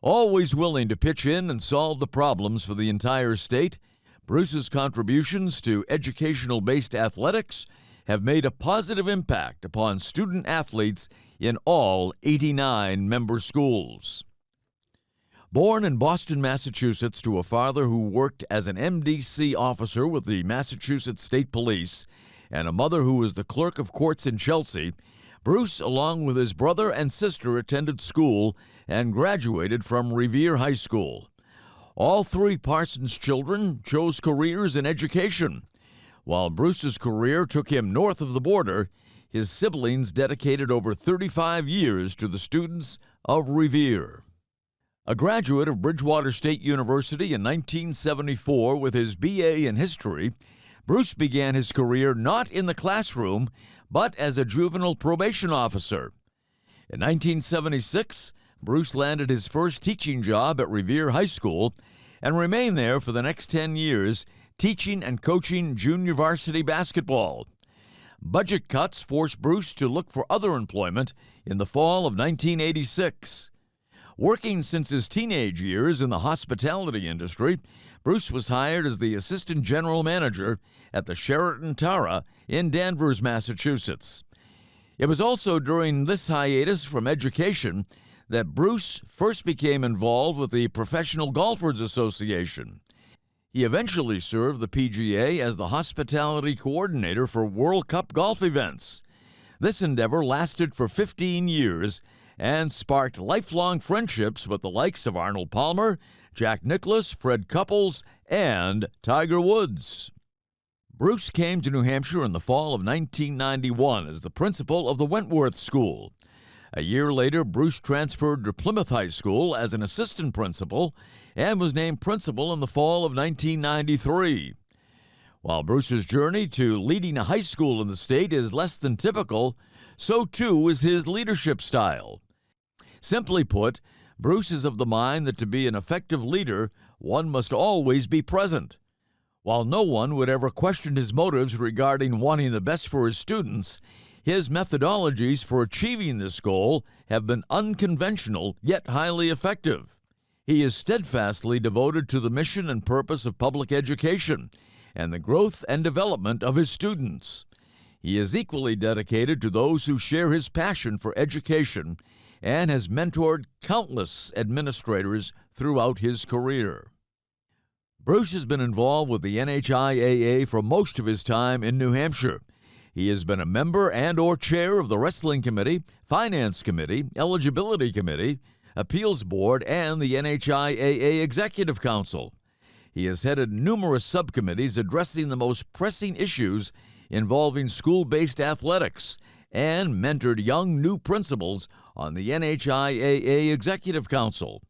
Always willing to pitch in and solve the problems for the entire state, Bruce's contributions to educational-based athletics have made a positive impact upon student athletes in all 89 member schools. Born in Boston, Massachusetts, to a father who worked as an MDC officer with the Massachusetts State Police and a mother who was the clerk of courts in Chelsea, Bruce, along with his brother and sister, attended school and graduated from Rivard High School. All three Parsons children chose careers in education. While Bruce's career took him north of the border, his siblings dedicated over 35 years to the students of Rivard. A graduate of Bridgewater State University in 1974 with his BA in history, Bruce began his career not in the classroom, but as a juvenile probation officer. In 1976, Bruce landed his first teaching job at Rivard High School and remained there for the next 10 years, teaching and coaching junior varsity basketball. Budget cuts forced Bruce to look for other employment in the fall of 1986. Working since his teenage years in the hospitality industry, Bruce was hired as the assistant general manager at the Sheraton Tara in Danvers, Massachusetts. It was also during this hiatus from education that Bruce first became involved with the Professional Golfers Association. He eventually served the PGA as the hospitality coordinator for World Cup golf events. This endeavor lasted for 15 years and sparked lifelong friendships with the likes of Arnold Palmer, Jack Nicklaus, Fred Couples, and Tiger Woods. Bruce came to New Hampshire in the fall of 1991 as the principal of the Wentworth School. A year later, Bruce transferred to Plymouth High School as an assistant principal and was named principal in the fall of 1993. While Bruce's journey to leading a high school in the state is less than typical, so too is his leadership style. Simply put, Bruce is of the mind that to be an effective leader, one must always be present. While no one would ever question his motives regarding wanting the best for his students, his methodologies for achieving this goal have been unconventional yet highly effective. He is steadfastly devoted to the mission and purpose of public education and the growth and development of his students. He is equally dedicated to those who share his passion for education and has mentored countless administrators throughout his career. Bruce has been involved with the NHIAA for most of his time in New Hampshire. He has been a member and/or chair of the Wrestling Committee, Finance Committee, Eligibility Committee, Appeals Board, and the NHIAA Executive Council. He has headed numerous subcommittees addressing the most pressing issues involving school-based athletics and mentored young new principals on the NHIAA Executive Council.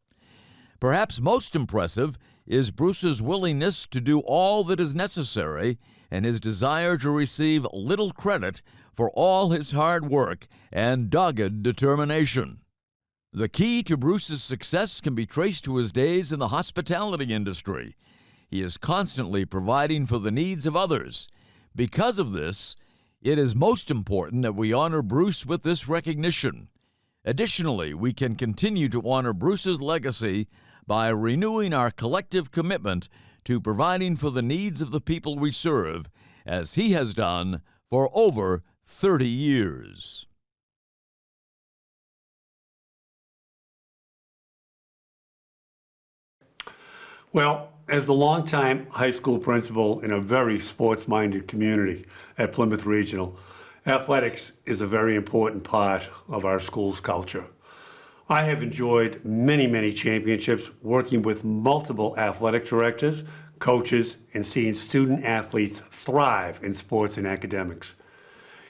Perhaps most impressive is Bruce's willingness to do all that is necessary and his desire to receive little credit for all his hard work and dogged determination. The key to Bruce's success can be traced to his days in the hospitality industry. He is constantly providing for the needs of others. Because of this, it is most important that we honor Bruce with this recognition. Additionally, we can continue to honor Bruce's legacy by renewing our collective commitment to providing for the needs of the people we serve, as he has done for over 30 years. Well, as the longtime high school principal in a very sports-minded community at Plymouth Regional, athletics is a very important part of our school's culture. I have enjoyed many championships working with multiple athletic directors, coaches, and seeing student athletes thrive in sports and academics.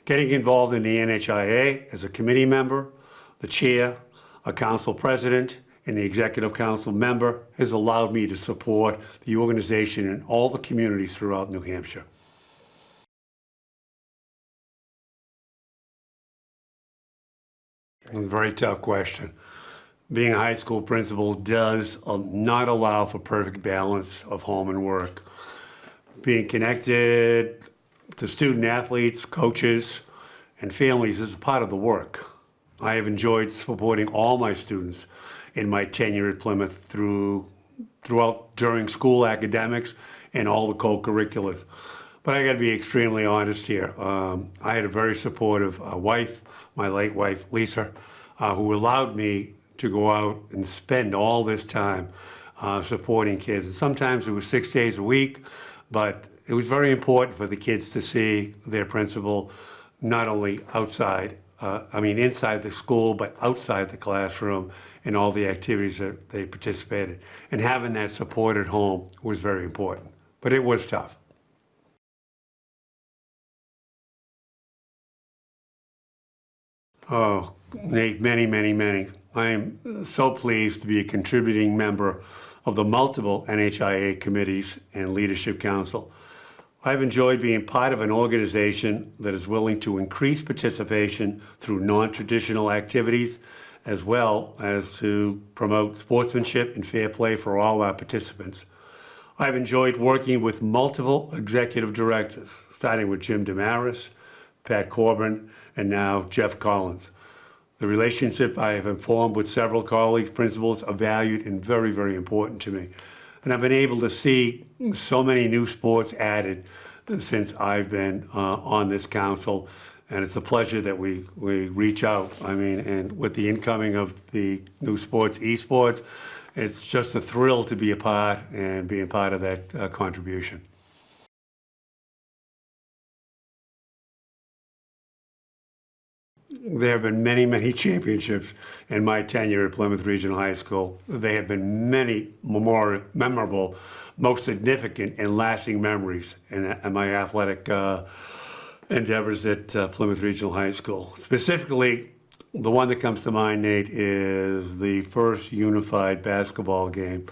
Getting involved in the NHIAA as a committee member, the chair, a council president, and the executive council member has allowed me to support the organization in all the communities throughout New Hampshire. It's a very tough question. Being a high school principal does not allow for perfect balance of home and work. Being connected to student athletes, coaches, and families is a part of the work. I have enjoyed supporting all my students in my tenure at Plymouth throughout during school academics and all the co-curriculars. But I got to be extremely honest here. I had a very supportive wife, my late wife, Lisa, who allowed me to go out and spend all this time supporting kids. And sometimes it was 6 days a week, but it was very important for the kids to see their principal not only inside the school, but outside the classroom and all the activities that they participated. And having that support at home was very important, but it was tough. Oh, Nate, many, many, many. I am so pleased to be a contributing member of the multiple NHIAA committees and leadership council. I've enjoyed being part of an organization that is willing to increase participation through non-traditional activities, as well as to promote sportsmanship and fair play for all our participants. I've enjoyed working with multiple executive directors, starting with Jim Damaris, Pat Corbin, and now Jeff Collins. The relationship I have formed with several colleagues, principals, are valued and very, very important to me. And I've been able to see so many new sports added since I've been on this council. And it's a pleasure that we reach out. And with the incoming of the new sports, esports, it's just a thrill to be a part and being part of that contribution. There have been many, many championships in my tenure at Plymouth Regional High School. They have been many memorable, most significant and lasting memories in my athletic endeavors at Plymouth Regional High School. Specifically, the one that comes to mind, Nate, is the first unified basketball game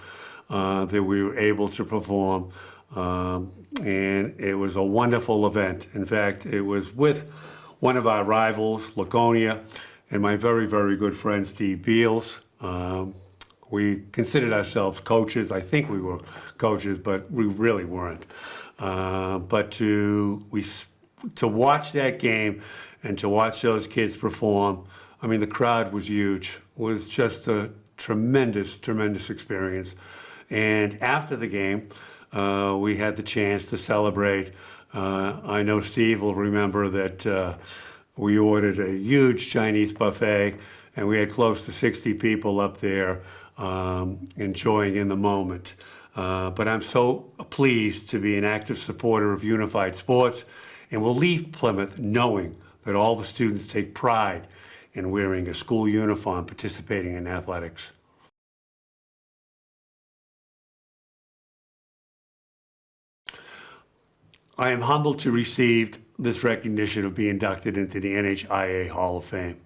that we were able to perform. And it was a wonderful event. In fact, it was with one of our rivals, Laconia, and my very, very good friend, Steve Beals. We considered ourselves coaches. I think we were coaches, but we really weren't. But to watch that game and to watch those kids perform, the crowd was huge. It was just a tremendous, tremendous experience. And after the game, we had the chance to celebrate. I know Steve will remember that we ordered a huge Chinese buffet, and we had close to 60 people up there enjoying in the moment. But I'm so pleased to be an active supporter of unified sports, and will leave Plymouth knowing that all the students take pride in wearing a school uniform, participating in athletics. I am humbled to receive this recognition of being inducted into the NHIAA Hall of Fame.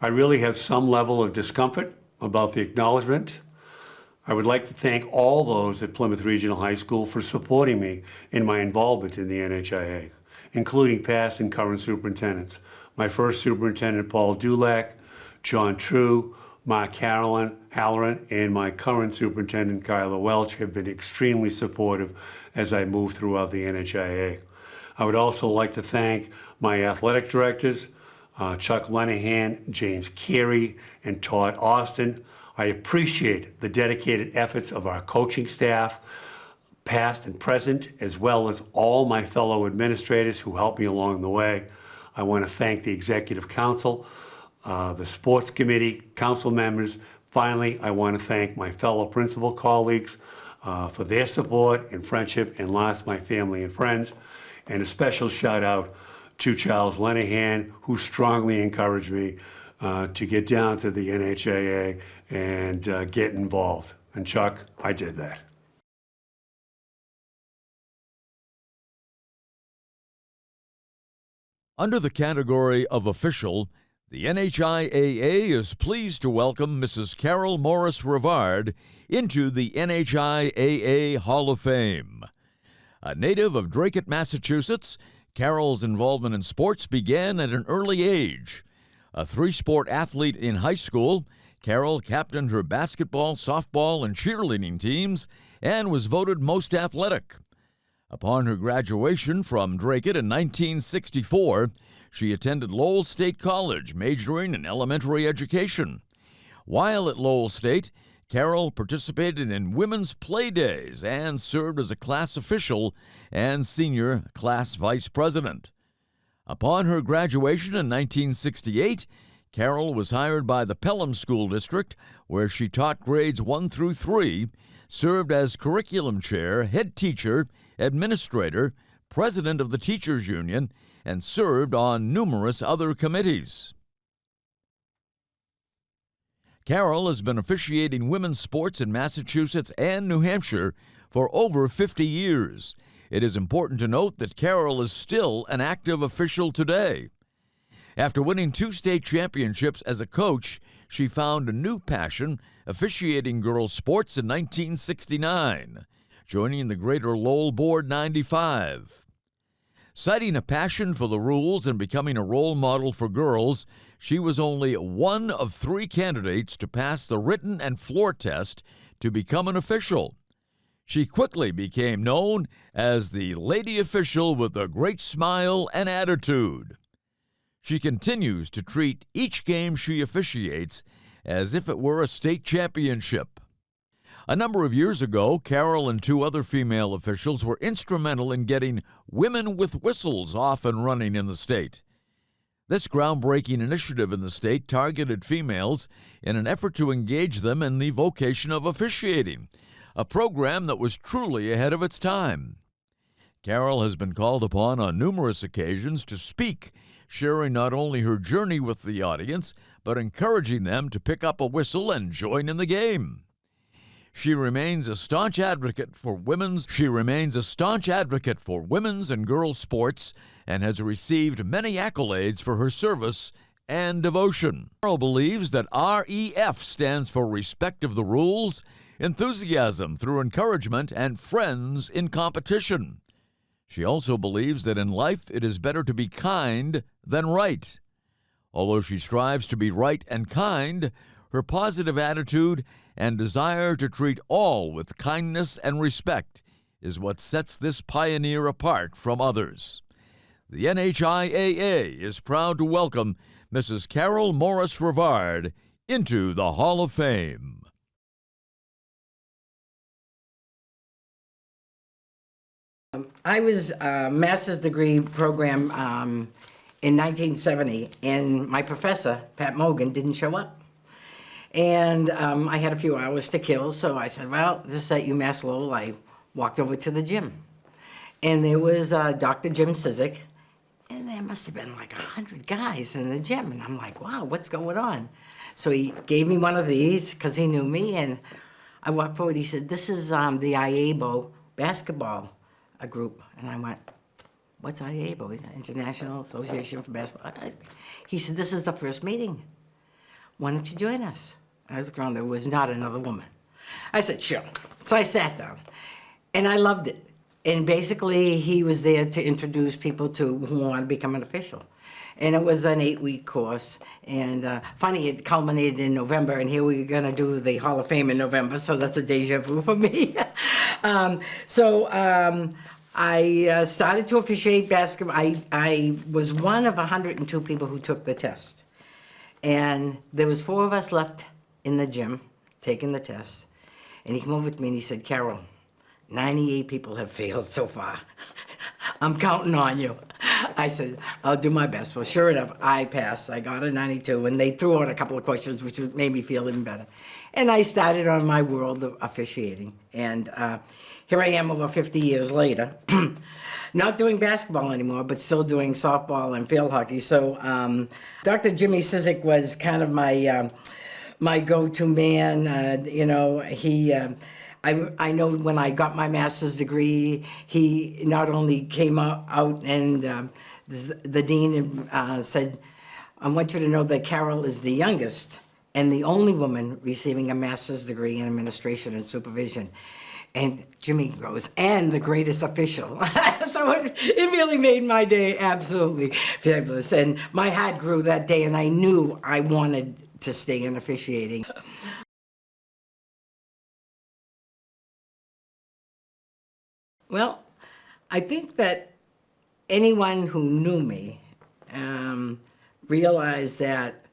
I really have some level of discomfort about the acknowledgement. I would like to thank all those at Plymouth Regional High School for supporting me in my involvement in the NHIAA, including past and current superintendents. My first superintendent, Paul Dulac, John True, Mark Halloran, and my current superintendent, Kyla Welch, have been extremely supportive as I move throughout the NHIAA. I would also like to thank my athletic directors, Chuck Lenahan, James Carey, and Todd Austin. I appreciate the dedicated efforts of our coaching staff, past and present, as well as all my fellow administrators who helped me along the way. I want to thank the Executive Council, the Sports Committee, council members. Finally, I want to thank my fellow principal colleagues for their support and friendship, and last, my family and friends. And a special shout out to Charles Lenahan, who strongly encouraged me to get down to the NHIAA and get involved. And Chuck, I did that. Under the category of official, the NHIAA is pleased to welcome Mrs. Carol Morris Rivard into the NHIAA Hall of Fame. A native of Dracut, Massachusetts, Carol's involvement in sports began at an early age. A three-sport athlete in high school, Carol captained her basketball, softball, and cheerleading teams and was voted most athletic. Upon her graduation from Dracut in 1964, she attended Lowell State College, majoring in elementary education. While at Lowell State, Carol participated in women's play days and served as a class official and senior class vice president. Upon her graduation in 1968, Carol was hired by the Pelham School District, where she taught grades 1 through 3, served as curriculum chair, head teacher, administrator, president of the Teachers Union, and served on numerous other committees. Carol has been officiating women's sports in Massachusetts and New Hampshire for over 50 years. It is important to note that Carol is still an active official today. After winning 2 state championships as a coach, she found a new passion, officiating girls' sports in 1969, joining the Greater Lowell Board 95. Citing a passion for the rules and becoming a role model for girls, she was only one of 3 candidates to pass the written and floor test to become an official. She quickly became known as the lady official with a great smile and attitude. She continues to treat each game she officiates as if it were a state championship. A number of years ago, Carol and 2 other female officials were instrumental in getting Women with Whistles off and running in the state. This groundbreaking initiative in the state targeted females in an effort to engage them in the vocation of officiating, a program that was truly ahead of its time. Carol has been called upon on numerous occasions to speak, sharing not only her journey with the audience, but encouraging them to pick up a whistle and join in the game. She remains a staunch advocate for women's and girls' sports and has received many accolades for her service and devotion. Carol believes that REF stands for respect of the rules, enthusiasm through encouragement, and friends in competition. She also believes that in life it is better to be kind than right. Although she strives to be right and kind, her positive attitude and desire to treat all with kindness and respect is what sets this pioneer apart from others. The NHIAA is proud to welcome Mrs. Carol Morris Rivard into the Hall of Fame. I was a master's degree program in 1970, and my professor, Pat Mogan, didn't show up. And I had a few hours to kill, so I said, well, just at UMass Lowell, I walked over to the gym. And there was Dr. Jim Sizik, and there must have been like 100 guys in the gym. And I'm like, wow, what's going on? So he gave me one of these, because he knew me, and I walked forward. He said, this is the IABO basketball group. And I went, what's IABO? It's International Association for Basketball. He said, this is the first meeting. Why don't you join us? I was grown. There was not another woman. I said, sure. So I sat down, and I loved it. And basically, he was there to introduce people to who want to become an official. And it was an 8-week course. And funny, it culminated in November, and here we're going to do the Hall of Fame in November, so that's a deja vu for me. I started to officiate basketball. I was one of 102 people who took the test. And there was 4 of us left in the gym taking the test. And he came over to me and he said, Carol, 98 people have failed so far. I'm counting on you. I said, I'll do my best. Well, sure enough, I passed. I got a 92, and they threw out a couple of questions, which made me feel even better. And I started on my world of officiating. And here I am over 50 years later, not doing basketball anymore, but still doing softball and field hockey. So Dr. Jimmy Sizik was kind of my go-to man. I know when I got my master's degree, he not only came out and the dean said, I want you to know that Carol is the youngest and the only woman receiving a master's degree in administration and supervision. And Jimmy goes, and the greatest official. So it really made my day absolutely fabulous. And my heart grew that day, and I knew I wanted to stay in officiating. Well, I think that anyone who knew me realized that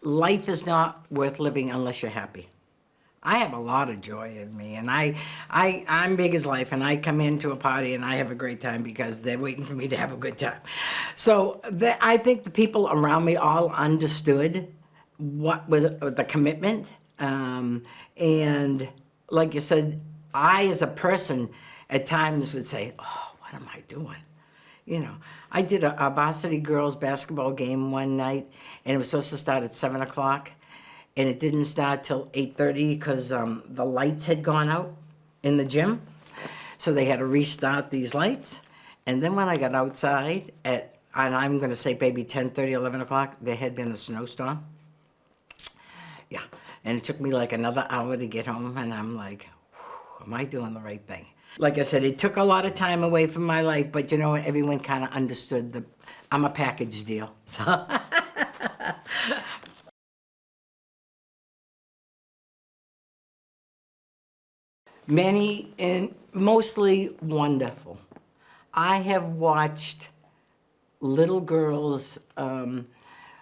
life is not worth living unless you're happy. I have a lot of joy in me, and I'm big as life, and I come into a party and I have a great time because they're waiting for me to have a good time. So I think the people around me all understood what was the commitment, and like you said, I as a person at times would say, oh, what am I doing? You know, I did a varsity girls basketball game one night, and it was supposed to start at 7 o'clock. And it didn't start till 8:30 because the lights had gone out in the gym. So they had to restart these lights. And then when I got outside and I'm going to say maybe 10:30, 11 o'clock, there had been a snowstorm. Yeah. And it took me like another hour to get home. And I'm like, am I doing the right thing? Like I said, it took a lot of time away from my life. But you know what? Everyone kind of understood that I'm a package deal. So. Many and mostly wonderful. I have watched little girls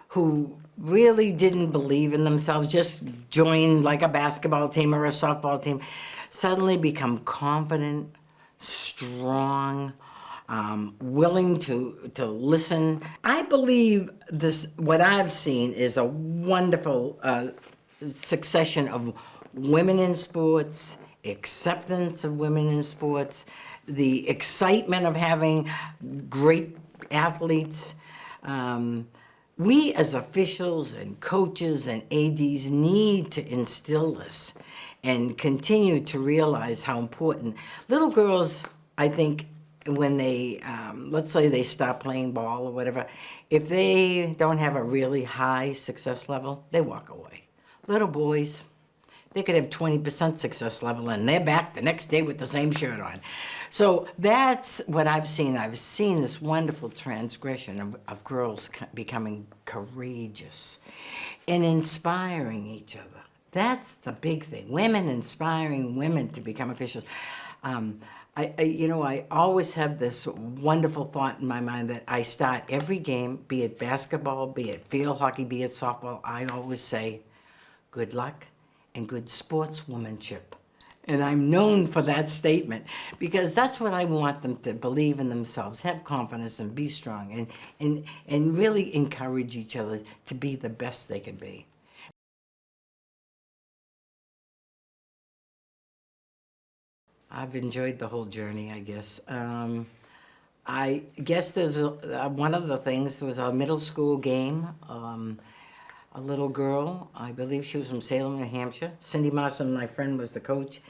who really didn't believe in themselves, just joined like a basketball team or a softball team, suddenly become confident, strong, willing to listen. I believe this, what I've seen is a wonderful succession of women in sports, acceptance of women in sports, the excitement of having great athletes. We as officials and coaches and ADs need to instill this and continue to realize how important. Little girls, I think, when they, let's say they stop playing ball or whatever, if they don't have a really high success level, they walk away. Little boys, they could have 20% success level and they're back the next day with the same shirt on. So that's what I've seen. I've seen this wonderful transgression of girls becoming courageous and inspiring each other. That's the big thing. Women inspiring women to become officials. I always have this wonderful thought in my mind that I start every game, be it basketball, be it field hockey, be it softball, I always say, good luck and good sportswomanship. And I'm known for that statement because that's what I want them to believe in themselves, have confidence and be strong and really encourage each other to be the best they can be. I've enjoyed the whole journey, I guess. I guess there's one of the things was a middle school game. A little girl, I believe she was from Salem, New Hampshire. Cindy Marson, my friend, was the coach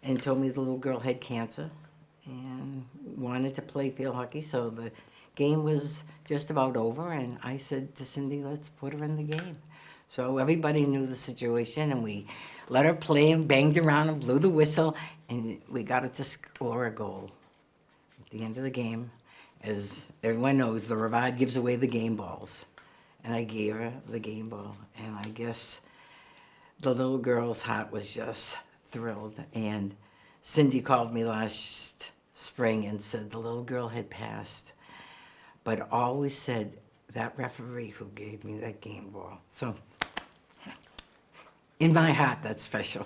and told me the little girl had cancer and wanted to play field hockey. So the game was just about over and I said to Cindy, let's put her in the game. So everybody knew the situation and we let her play and banged around and blew the whistle and we got her to score a goal. At the end of the game, as everyone knows, the Rivard gives away the game balls. And I gave her the game ball. And I guess the little girl's heart was just thrilled. And Cindy called me last spring and said the little girl had passed, but always said that referee who gave me that game ball. So in my heart, that's special.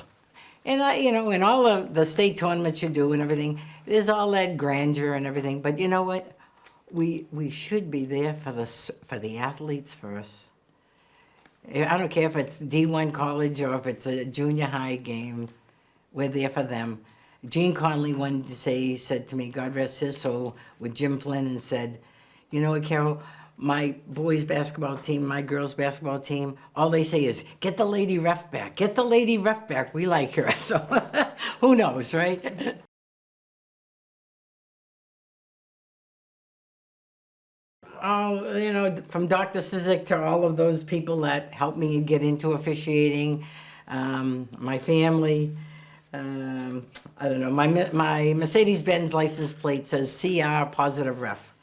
And in all of the state tournaments you do and everything, there's all that grandeur and everything. But you know what? We should be there for the athletes first. I don't care if it's D1 college or if it's a junior high game. We're there for them. Gene Conley one day said to me, God rest his soul, with Jim Flynn, and said, you know what, Carol, my boys basketball team, my girls basketball team, all they say is, get the lady ref back. Get the lady ref back. We like her. So who knows, right? Oh, from Dr. Sizik to all of those people that helped me get into officiating, my family, I don't know, my Mercedes-Benz license plate says CR positive ref.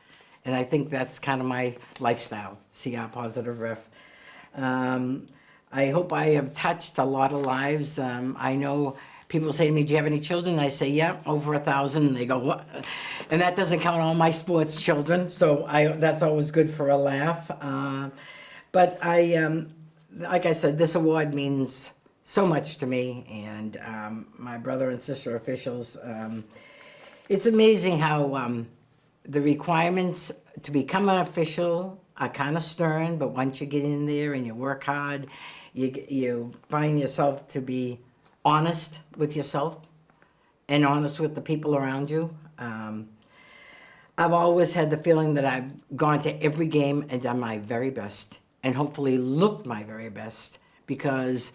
And I think that's kind of my lifestyle, CR positive ref. I hope I have touched a lot of lives. I know people say to me, do you have any children? I say, yeah, over 1,000. And they go, what? And that doesn't count all my sports children. So that's always good for a laugh. But like I said, this award means so much to me and my brother and sister officials. It's amazing how the requirements to become an official are kind of stern, but once you get in there and you work hard, you find yourself to be honest with yourself and honest with the people around you. I've always had the feeling that I've gone to every game and done my very best and hopefully looked my very best, because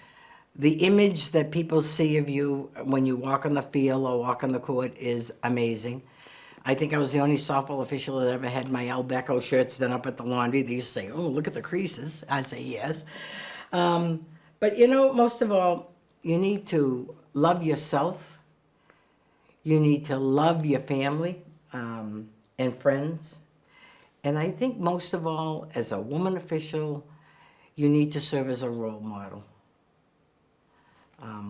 the image that people see of you when you walk on the field or walk on the court is amazing. I think I was the only softball official that ever had my Albeco shirts done up at the laundry. They used to say, "Oh, look at the creases." I say, "Yes." But you know, most of all, you need to love yourself. You need to love your family and friends. And I think most of all, as a woman official, you need to serve as a role model.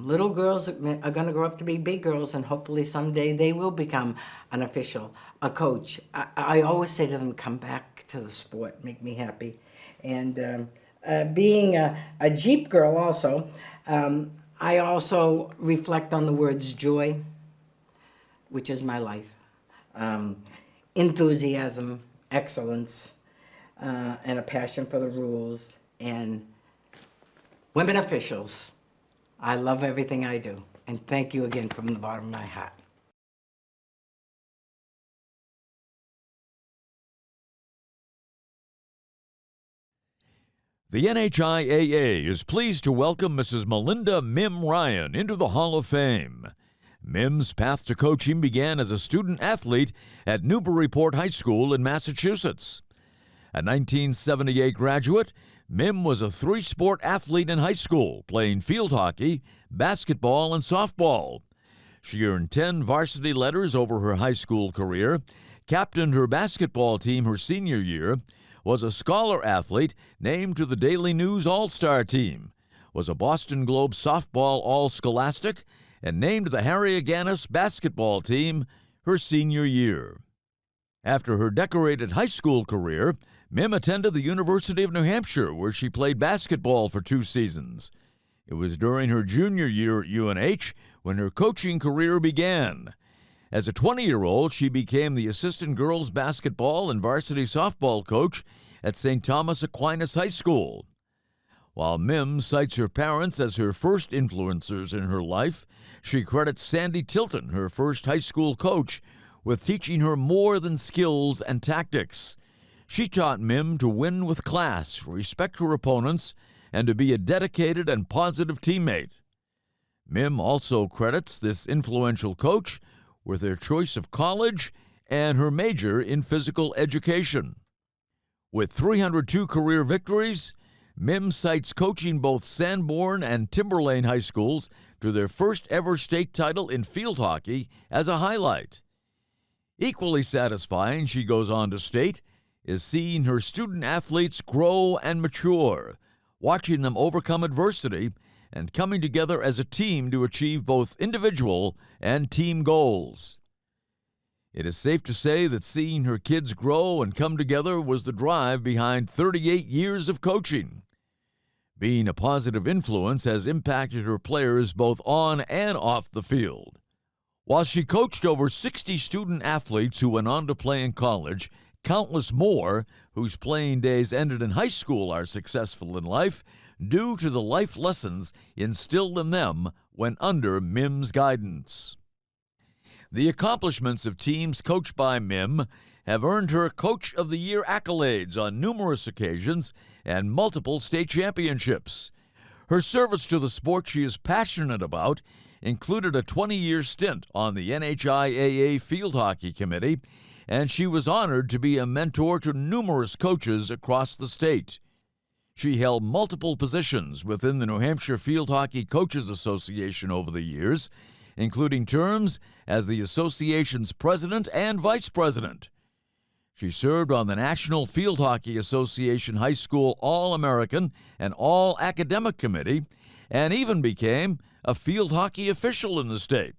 Little girls are going to grow up to be big girls, and hopefully someday they will become an official, a coach. I always say to them, come back to the sport, make me happy. And being a Jeep girl also, I also reflect on the words joy, which is my life, enthusiasm, excellence, and a passion for the rules, and women officials. I love everything I do, and thank you again from the bottom of my heart. The NHIAA is pleased to welcome Mrs. Melinda Mim Ryan into the Hall of Fame. Mim's path to coaching began as a student athlete at Newburyport High School in Massachusetts. A 1978 graduate, Mim was a three-sport athlete in high school, playing field hockey, basketball, and softball. She earned 10 varsity letters over her high school career, captained her basketball team her senior year, was a scholar athlete named to the Daily News All-Star team, was a Boston Globe softball All-Scholastic, and named the Harry Aganis basketball team her senior year. After her decorated high school career, Mim attended the University of New Hampshire, where she played basketball for 2 seasons. It was during her junior year at UNH when her coaching career began. As a 20-year-old, she became the assistant girls basketball and varsity softball coach at St. Thomas Aquinas High School. While Mim cites her parents as her first influencers in her life, she credits Sandy Tilton, her first high school coach, with teaching her more than skills and tactics. She taught Mim to win with class, respect her opponents, and to be a dedicated and positive teammate. Mim also credits this influential coach with her choice of college and her major in physical education. With 302 career victories, Mim cites coaching both Sanborn and Timberlane high schools to their first ever state title in field hockey as a highlight. Equally satisfying, she goes on to state, is seeing her student athletes grow and mature, watching them overcome adversity, and coming together as a team to achieve both individual and team goals. It is safe to say that seeing her kids grow and come together was the drive behind 38 years of coaching. Being a positive influence has impacted her players both on and off the field. While she coached over 60 student athletes who went on to play in college, countless more whose playing days ended in high school are successful in life due to the life lessons instilled in them when under Mim's guidance. The accomplishments of teams coached by Mim have earned her Coach of the Year accolades on numerous occasions and multiple state championships. Her service to the sport she is passionate about included a 20-year stint on the NHIAA Field Hockey Committee, and she was honored to be a mentor to numerous coaches across the state. She held multiple positions within the New Hampshire Field Hockey Coaches Association over the years, including terms as the association's president and vice president. She served on the National Field Hockey Association High School All-American and All-Academic Committee, and even became a field hockey official in the state.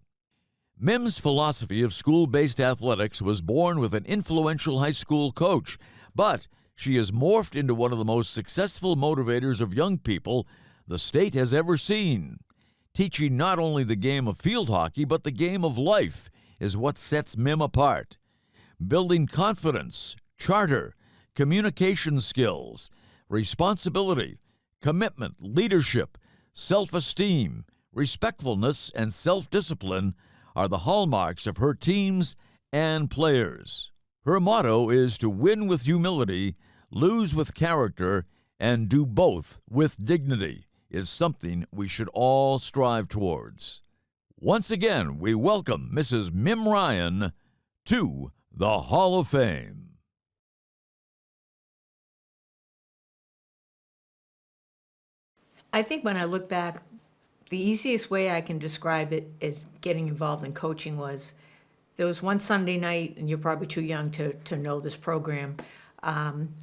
Mim's philosophy of school-based athletics was born with an influential high school coach, but She has morphed into one of the most successful motivators of young people the state has ever seen. Teaching not only the game of field hockey, but the game of life is what sets Mim apart. Building confidence, charter, communication skills, responsibility, commitment, leadership, self-esteem, respectfulness, and self-discipline are the hallmarks of her teams and players. Her motto is to win with humility, lose with character, and do both with dignity, is something we should all strive towards. Once again, we welcome Mrs. Mim Ryan to the Hall of Fame. I think when I look back, the easiest way I can describe it as getting involved in coaching was there was one Sunday night, and you're probably too young to know this program.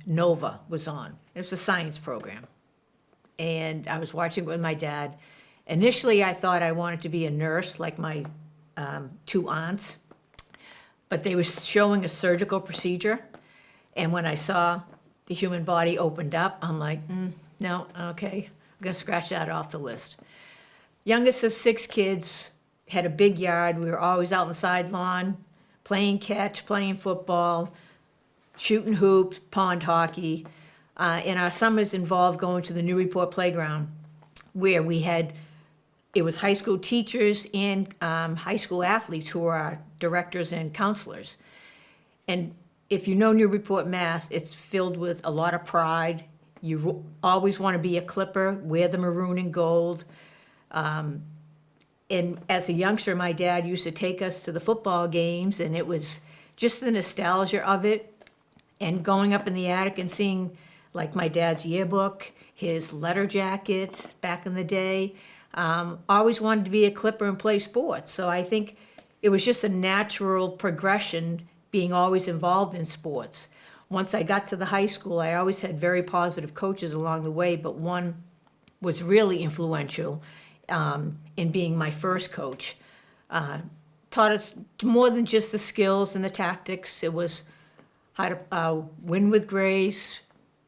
Nova was on. It was a science program. And I was watching it with my dad. Initially, I thought I wanted to be a nurse like my two aunts, but they were showing a surgical procedure. And when I saw the human body opened up, I'm like, no, okay, I'm gonna scratch that off the list. Youngest of 6 kids, had a big yard. We were always out on the side lawn, playing catch, playing football, shooting hoops, pond hockey. And our summers involved going to the Newport playground, where it was high school teachers and high school athletes who are our directors and counselors. And if you know Newport, Mass, it's filled with a lot of pride. You always want to be a Clipper, wear the maroon and gold. And as a youngster, my dad used to take us to the football games, and it was just the nostalgia of it. And going up in the attic and seeing, like, my dad's yearbook, his letter jacket back in the day. Always wanted to be a Clipper and play sports. So I think it was just a natural progression being always involved in sports. Once I got to the high school, I always had very positive coaches along the way, but one was really influential in being my first coach. Taught us more than just the skills and the tactics. It was how to win with grace,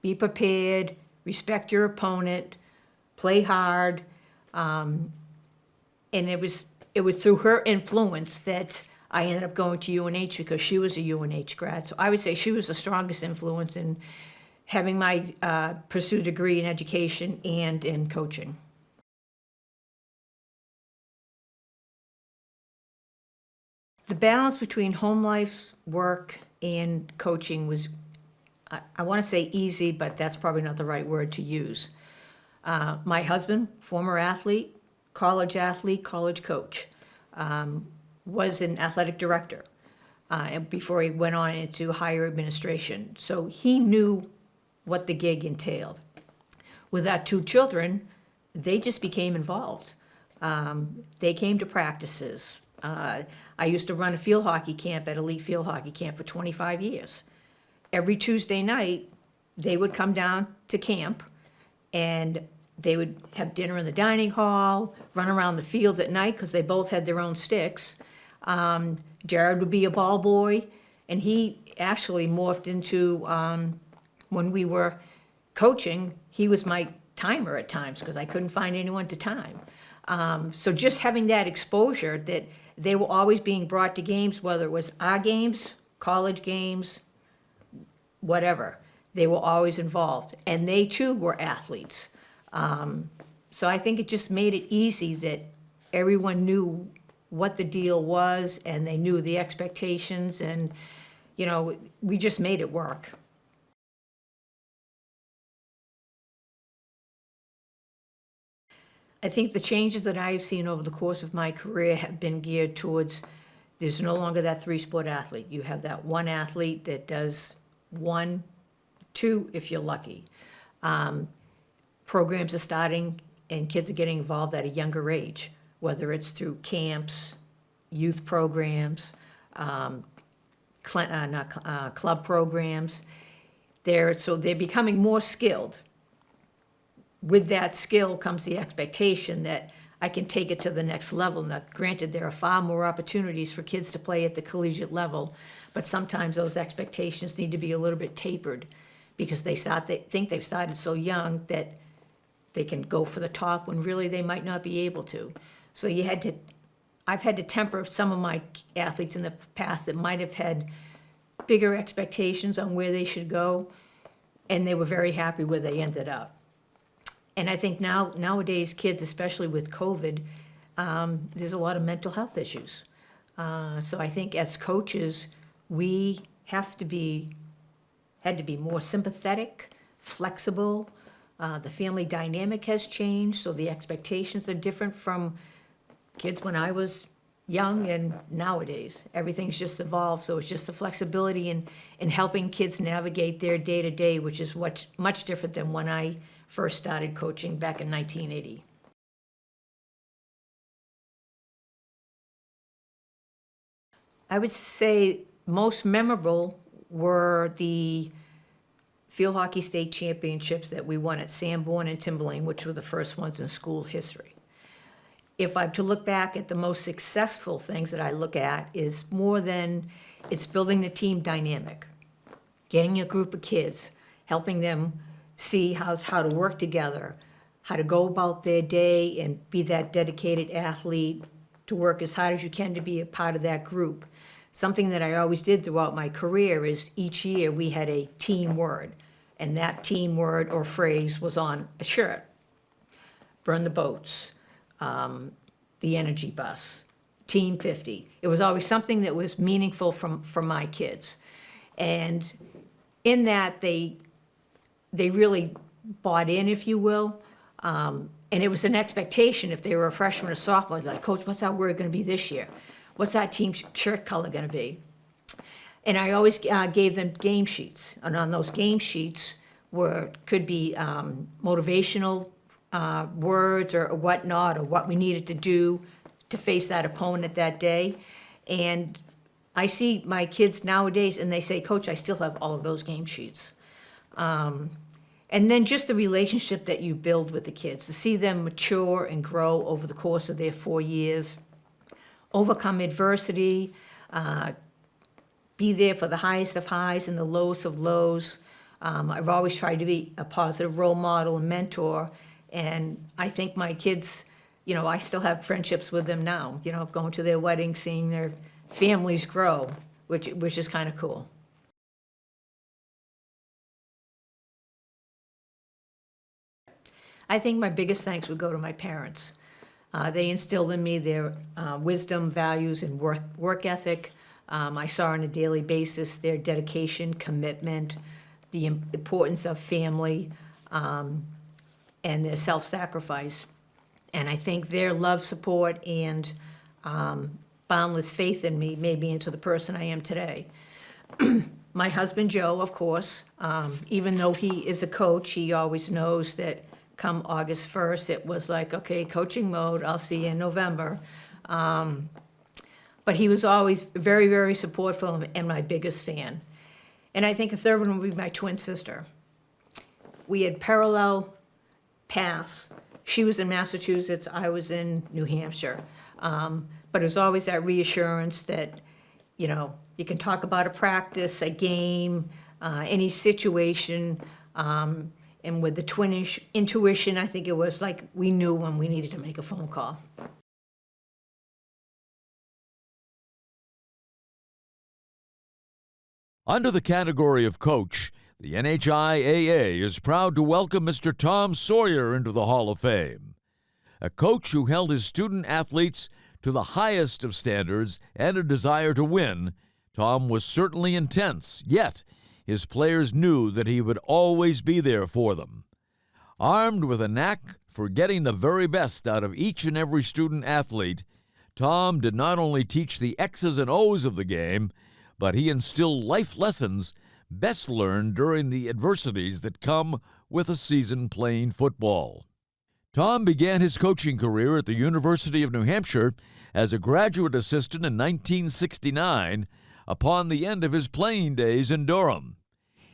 be prepared, respect your opponent, play hard. And it was through her influence that I ended up going to UNH, because she was a UNH grad. So I would say she was the strongest influence in having my pursue a degree in education and in coaching. The balance between home life, work, and coaching was, I want to say easy, but that's probably not the right word to use. My husband, former athlete, college coach, was an athletic director before he went on into higher administration. So he knew what the gig entailed. With our 2 children, they just became involved. They came to practices. I used to run a field hockey camp at Elite Field Hockey Camp for 25 years. Every Tuesday night, they would come down to camp, and they would have dinner in the dining hall, run around the fields at night because they both had their own sticks. Jared would be a ball boy, and he actually morphed into, when we were coaching, he was my timer at times because I couldn't find anyone to time. So just having that exposure that they were always being brought to games, whether it was our games, college games, whatever, they were always involved. And they too were athletes. So I think it just made it easy that everyone knew what the deal was, and they knew the expectations, and, you know, we just made it work. I think the changes that I've seen over the course of my career have been geared towards, there's no longer that 3-sport athlete. You have that one athlete that does 1, 2 if you're lucky. Programs are starting and kids are getting involved at a younger age, whether it's through camps, youth programs, club programs. So they're becoming more skilled. With that skill comes the expectation that I can take it to the next level. Now, granted, there are far more opportunities for kids to play at the collegiate level, but sometimes those expectations need to be a little bit tapered because they think they've started so young that they can go for the top when really they might not be able to. So I've had to temper some of my athletes in the past that might have had bigger expectations on where they should go, and they were very happy where they ended up. And I think nowadays kids, especially with COVID, there's a lot of mental health issues. So I think as coaches, we had to be more sympathetic, flexible. The family dynamic has changed, so the expectations are different from kids when I was young and nowadays. Everything's just evolved, so it's just the flexibility in helping kids navigate their day-to-day, which is much different than when I first started coaching back in 1980. I would say most memorable were the field hockey state championships that we won at Sanborn and Timberlane, which were the first ones in school history. If I'm to look back at the most successful things that I look at, is more than it's building the team dynamic, getting a group of kids, helping them see how to work together, how to go about their day and be that dedicated athlete, to work as hard as you can to be a part of that group. Something that I always did throughout my career is each year we had a team word, and that team word or phrase was on a shirt. Burn the boats, the energy bus, Team 50. It was always something that was meaningful from my kids. And in that, they really bought in, if you will. And it was an expectation if they were a freshman or sophomore, like, Coach, what's our word going to be this year? What's our team shirt color going to be? And I always gave them game sheets. And on those game sheets could be motivational words or whatnot, or what we needed to do to face that opponent that day. And I see my kids nowadays and they say, Coach, I still have all of those game sheets. And then just the relationship that you build with the kids, to see them mature and grow over the course of their 4 years, overcome adversity, be there for the highest of highs and the lowest of lows. I've always tried to be a positive role model and mentor. And I think my kids, I still have friendships with them now, going to their weddings, seeing their families grow, which is kind of cool. I think my biggest thanks would go to my parents. They instilled in me their wisdom, values, and work ethic. I saw on a daily basis their dedication, commitment, the importance of family, and their self-sacrifice. And I think their love, support, and boundless faith in me made me into the person I am today. My husband, Joe, of course, even though he is a coach, he always knows that come August 1st, it was like, okay, coaching mode, I'll see you in November. But he was always very, very supportful and my biggest fan. And I think a third one would be my twin sister. We had parallel paths. She was in Massachusetts, I was in New Hampshire. But it was always that reassurance that, you can talk about a practice, a game, any situation. And with the twinish intuition, I think it was like we knew when we needed to make a phone call. Under the category of coach, the NHIAA is proud to welcome Mr. Tom Sawyer into the Hall of Fame. A coach who held his student athletes to the highest of standards and a desire to win, Tom was certainly intense, yet his players knew that he would always be there for them. Armed with a knack for getting the very best out of each and every student athlete, Tom did not only teach the X's and O's of the game, but he instilled life lessons best learned during the adversities that come with a season playing football. Tom began his coaching career at the University of New Hampshire as a graduate assistant in 1969, upon the end of his playing days in Durham.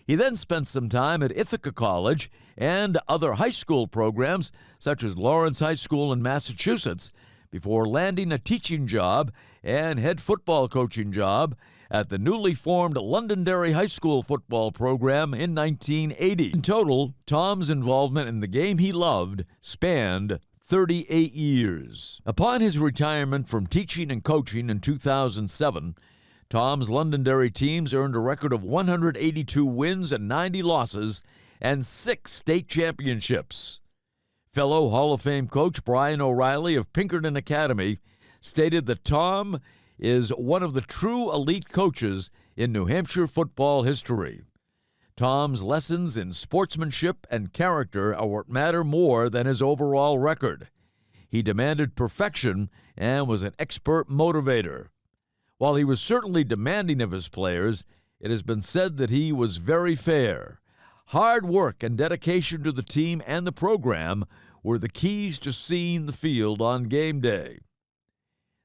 He then spent some time at Ithaca College and other high school programs such as Lawrence High School in Massachusetts before landing a teaching job and head football coaching job at the newly formed Londonderry High School football program in 1980. In total, Tom's involvement in the game he loved spanned 38 years. Upon his retirement from teaching and coaching in 2007, Tom's Londonderry teams earned a record of 182 wins and 90 losses and 6 state championships. Fellow Hall of Fame coach Brian O'Reilly of Pinkerton Academy stated that Tom is one of the true elite coaches in New Hampshire football history. Tom's lessons in sportsmanship and character are what matter more than his overall record. He demanded perfection and was an expert motivator. While he was certainly demanding of his players, it has been said that he was very fair. Hard work and dedication to the team and the program were the keys to seeing the field on game day.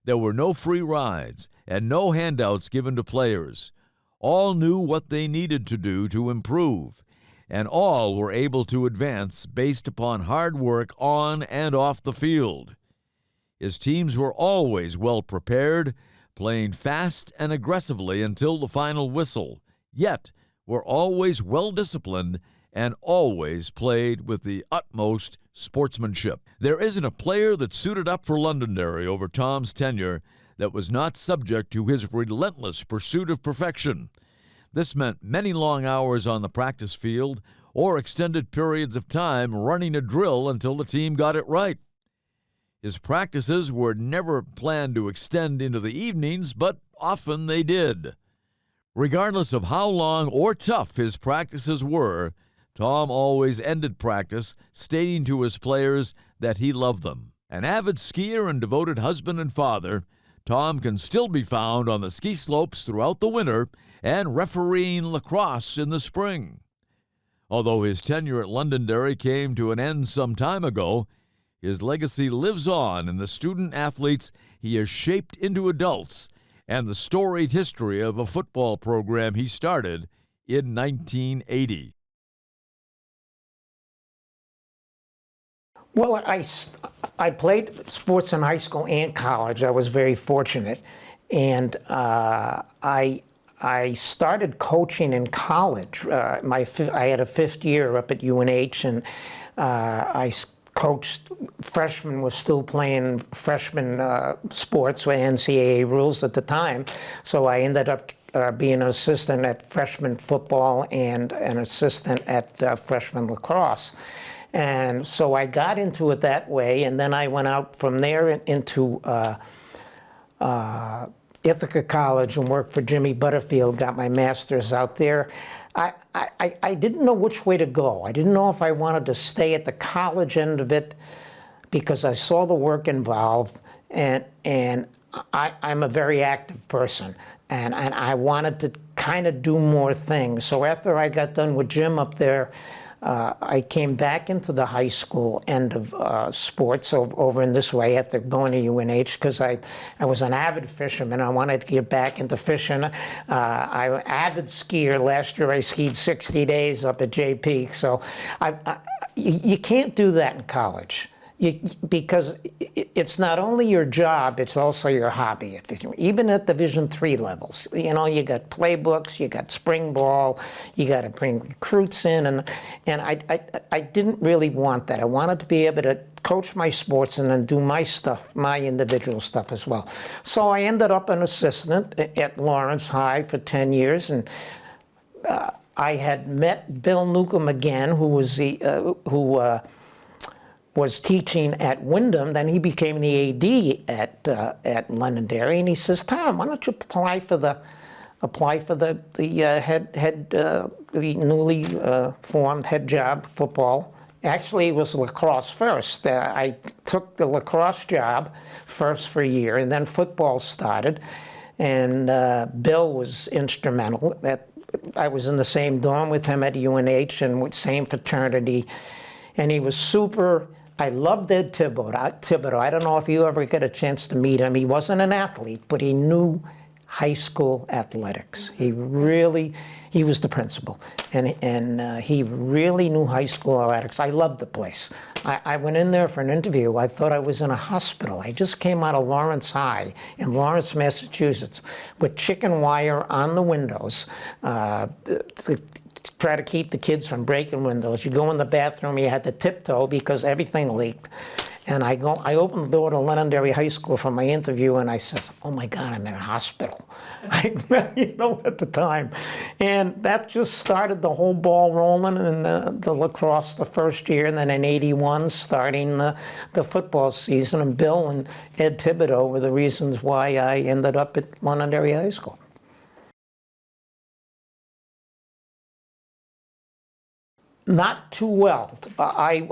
There were no free rides and no handouts given to players. All knew what they needed to do to improve, and all were able to advance based upon hard work on and off the field. His teams were always well prepared, playing fast and aggressively until the final whistle, yet were always well disciplined and always played with the utmost sportsmanship. There isn't a player that suited up for Londonderry over Tom's tenure that was not subject to his relentless pursuit of perfection. This meant many long hours on the practice field or extended periods of time running a drill until the team got it right. His practices were never planned to extend into the evenings, but often they did. Regardless of how long or tough his practices were, Tom always ended practice stating to his players that he loved them. An avid skier and devoted husband and father, Tom can still be found on the ski slopes throughout the winter and refereeing lacrosse in the spring. Although his tenure at Londonderry came to an end some time ago, his legacy lives on in the student athletes he has shaped into adults and the storied history of a football program he started in 1980. Well, I played sports in high school and college. I was very fortunate. And I started coaching in college. I had a 5th year up at UNH, and I coached freshmen, was still playing freshman sports with NCAA rules at the time. So I ended up being an assistant at freshman football and an assistant at freshman lacrosse. And so I got into it that way, and then I went out from there into Ithaca College and worked for Jimmy Butterfield, got my master's out there. I didn't know which way to go. I didn't know if I wanted to stay at the college end of it because I saw the work involved, and I'm a very active person, and I wanted to kind of do more things. So after I got done with Jim up there, I came back into the high school end of sports over in this way after going to UNH because I was an avid fisherman. I wanted to get back into fishing. I'm an avid skier. Last year I skied 60 days up at Jay Peak. So you can't do that in college. Because it's not only your job, it's also your hobby. Even at Division III levels, you know, you got playbooks, you got spring ball, you got to bring recruits in, and I didn't really want that. I wanted to be able to coach my sports and then do my stuff, my individual stuff as well. So I ended up an assistant at Lawrence High for 10 years, and I had met Bill Newcomb again, who was was teaching at Wyndham. Then he became the AD at Londonderry, and he says, "Tom, why don't you apply for the newly formed head job football?" Actually, it was lacrosse first. I took the lacrosse job first for a year, and then football started. And Bill was instrumental. I was in the same dorm with him at UNH and with same fraternity, and he was super. I loved Ed Thibodeau. I don't know if you ever get a chance to meet him. He wasn't an athlete, but he knew high school athletics. He was the principal, and he really knew high school athletics. I loved the place. I went in there for an interview. I thought I was in a hospital. I just came out of Lawrence High in Lawrence, Massachusetts, with chicken wire on the windows to try to keep the kids from breaking windows. You go in the bathroom, you had to tiptoe because everything leaked. And I opened the door to Londonderry High School for my interview, and I says, "Oh my God, I'm in a hospital." At the time. And that just started the whole ball rolling in the lacrosse the first year, and then in '81, starting the football season. And Bill and Ed Thibodeau were the reasons why I ended up at Londonderry High School. Not too well. I'm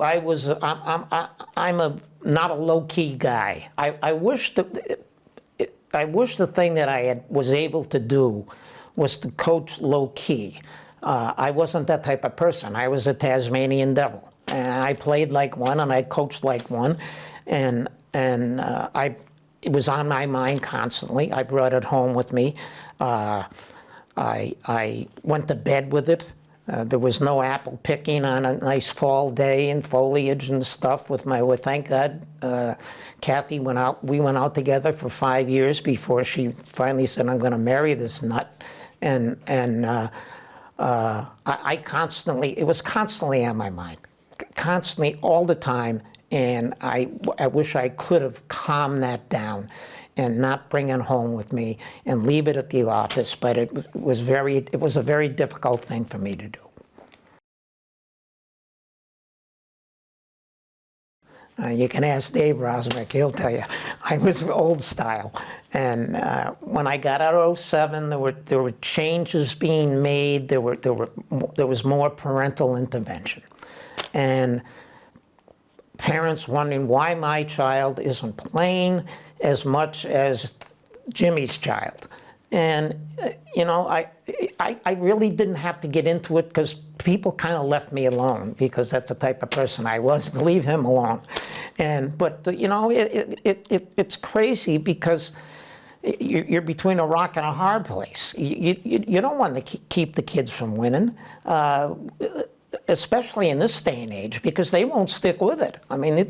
not a low-key guy. I wish the thing that I was able to do was to coach low-key. I wasn't that type of person. I was a Tasmanian devil. And I played like one, and I coached like one, and it was on my mind constantly. I brought it home with me. I went to bed with it. There was no apple picking on a nice fall day and foliage and stuff thank God, Kathy went out. We went out together for 5 years before she finally said, "I'm going to marry this nut." And it was constantly on my mind, constantly all the time. And I wish I could have calmed that down and not bring it home with me and leave it at the office, but it was a very difficult thing for me to do. You can ask Dave Rosmick, he'll tell you. I was old style. And when I got out of '07, there were changes being made. There was more parental intervention. And parents wondering why my child isn't playing as much as Jimmy's child. And, I really didn't have to get into it because people kind of left me alone because that's the type of person I was, to leave him alone. But it's crazy because you're between a rock and a hard place. You don't want to keep the kids from winning. Especially in this day and age, because they won't stick with it. I mean,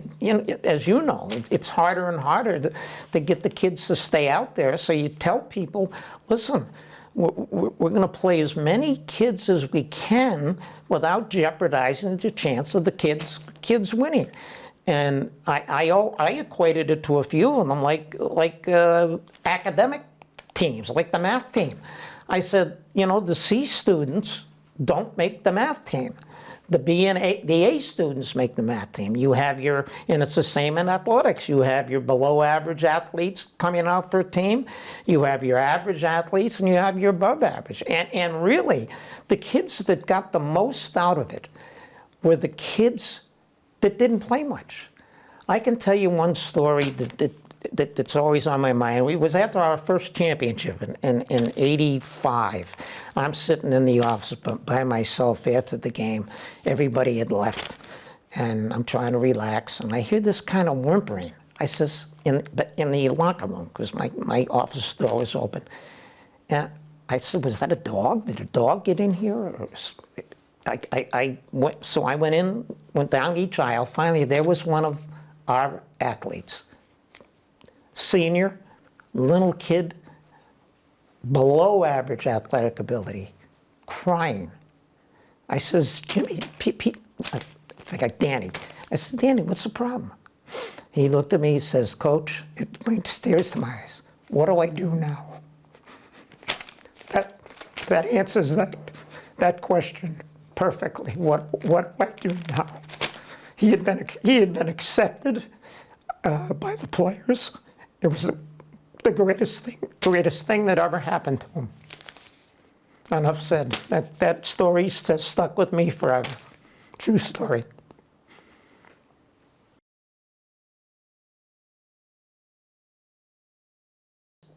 as you know, it's harder and harder to get the kids to stay out there. So you tell people, listen, we're going to play as many kids as we can without jeopardizing the chance of the kids winning. And I equated it to a few of them like academic teams, like the math team. I said, the C students don't make the math team. The B and the A students make the math team. And it's the same in athletics. You have your below average athletes coming out for a team. You have your average athletes, and you have your above average. And really, the kids that got the most out of it were the kids that didn't play much. I can tell you one story that's always on my mind. It was after our first championship in '85. I'm sitting in the office by myself after the game. Everybody had left, and I'm trying to relax, and I hear this kind of whimpering. I says, in the locker room, because my office door was open. And I said, "Was that a dog? Did a dog get in here?" Or I went down each aisle. Finally, there was one of our athletes. Senior, little kid, below average athletic ability, crying. I says, "Jimmy, Pete," I think Danny. I said, "Danny, what's the problem?" He looked at me, he says, "Coach," it brings tears to my eyes. "What do I do now?" That answers that question perfectly. What do I do now? He had been accepted by the players. It was the greatest thing that ever happened to him. Enough said. That story has stuck with me forever. True story.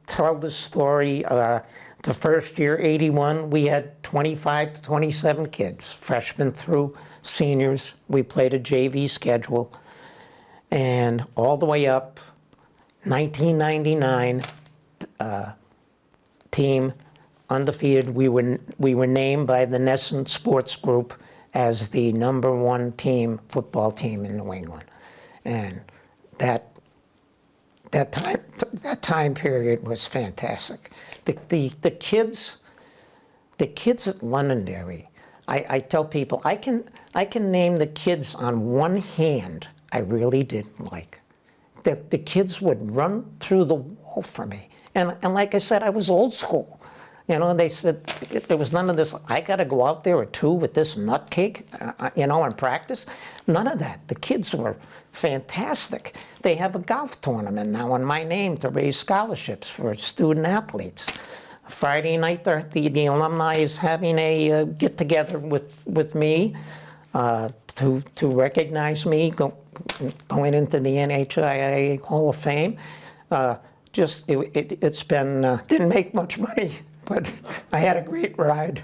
Tell this story. The first year, '81, we had 25 to 27 kids, freshmen through seniors. We played a JV schedule. And all the way up, 1999, team, undefeated. We were named by the Nesson Sports Group as the #1 team, football team in New England. And that time period was fantastic. The kids at Londonderry, I tell people, I can name the kids on one hand I really didn't like. The kids would run through the wall for me. And like I said, I was old school. You know, they said there was none of this, I got to go out there at 2 with this nutcake, and practice. None of that. The kids were fantastic. They have a golf tournament now in my name to raise scholarships for student athletes. Friday night, the alumni is having a get-together with me to recognize me going into the NHIAA Hall of Fame. It's been, didn't make much money, but I had a great ride.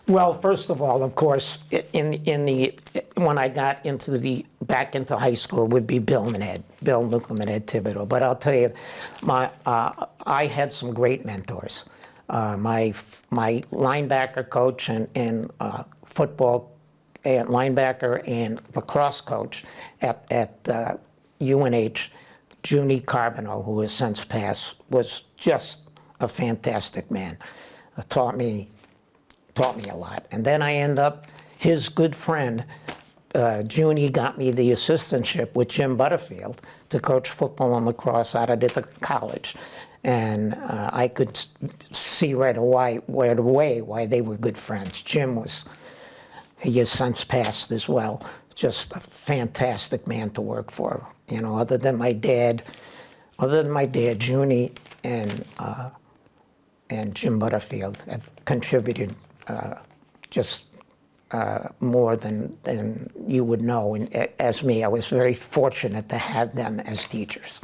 Well, first of all, of course, when I got back into high school would be Bill Newcomb and Ed Thibodeau. But I'll tell you, I had some great mentors. My linebacker coach and football and linebacker and lacrosse coach at UNH, Junie Carbonneau, who has since passed, was just a fantastic man. Taught me a lot. And then I end up, his good friend, Junie got me the assistantship with Jim Butterfield to coach football and lacrosse out of the college. And I could see right away why they were good friends. Jim he has since passed as well. Just a fantastic man to work for. You know, other than my dad, Junie and Jim Butterfield have contributed more than you would know. And as me, I was very fortunate to have them as teachers.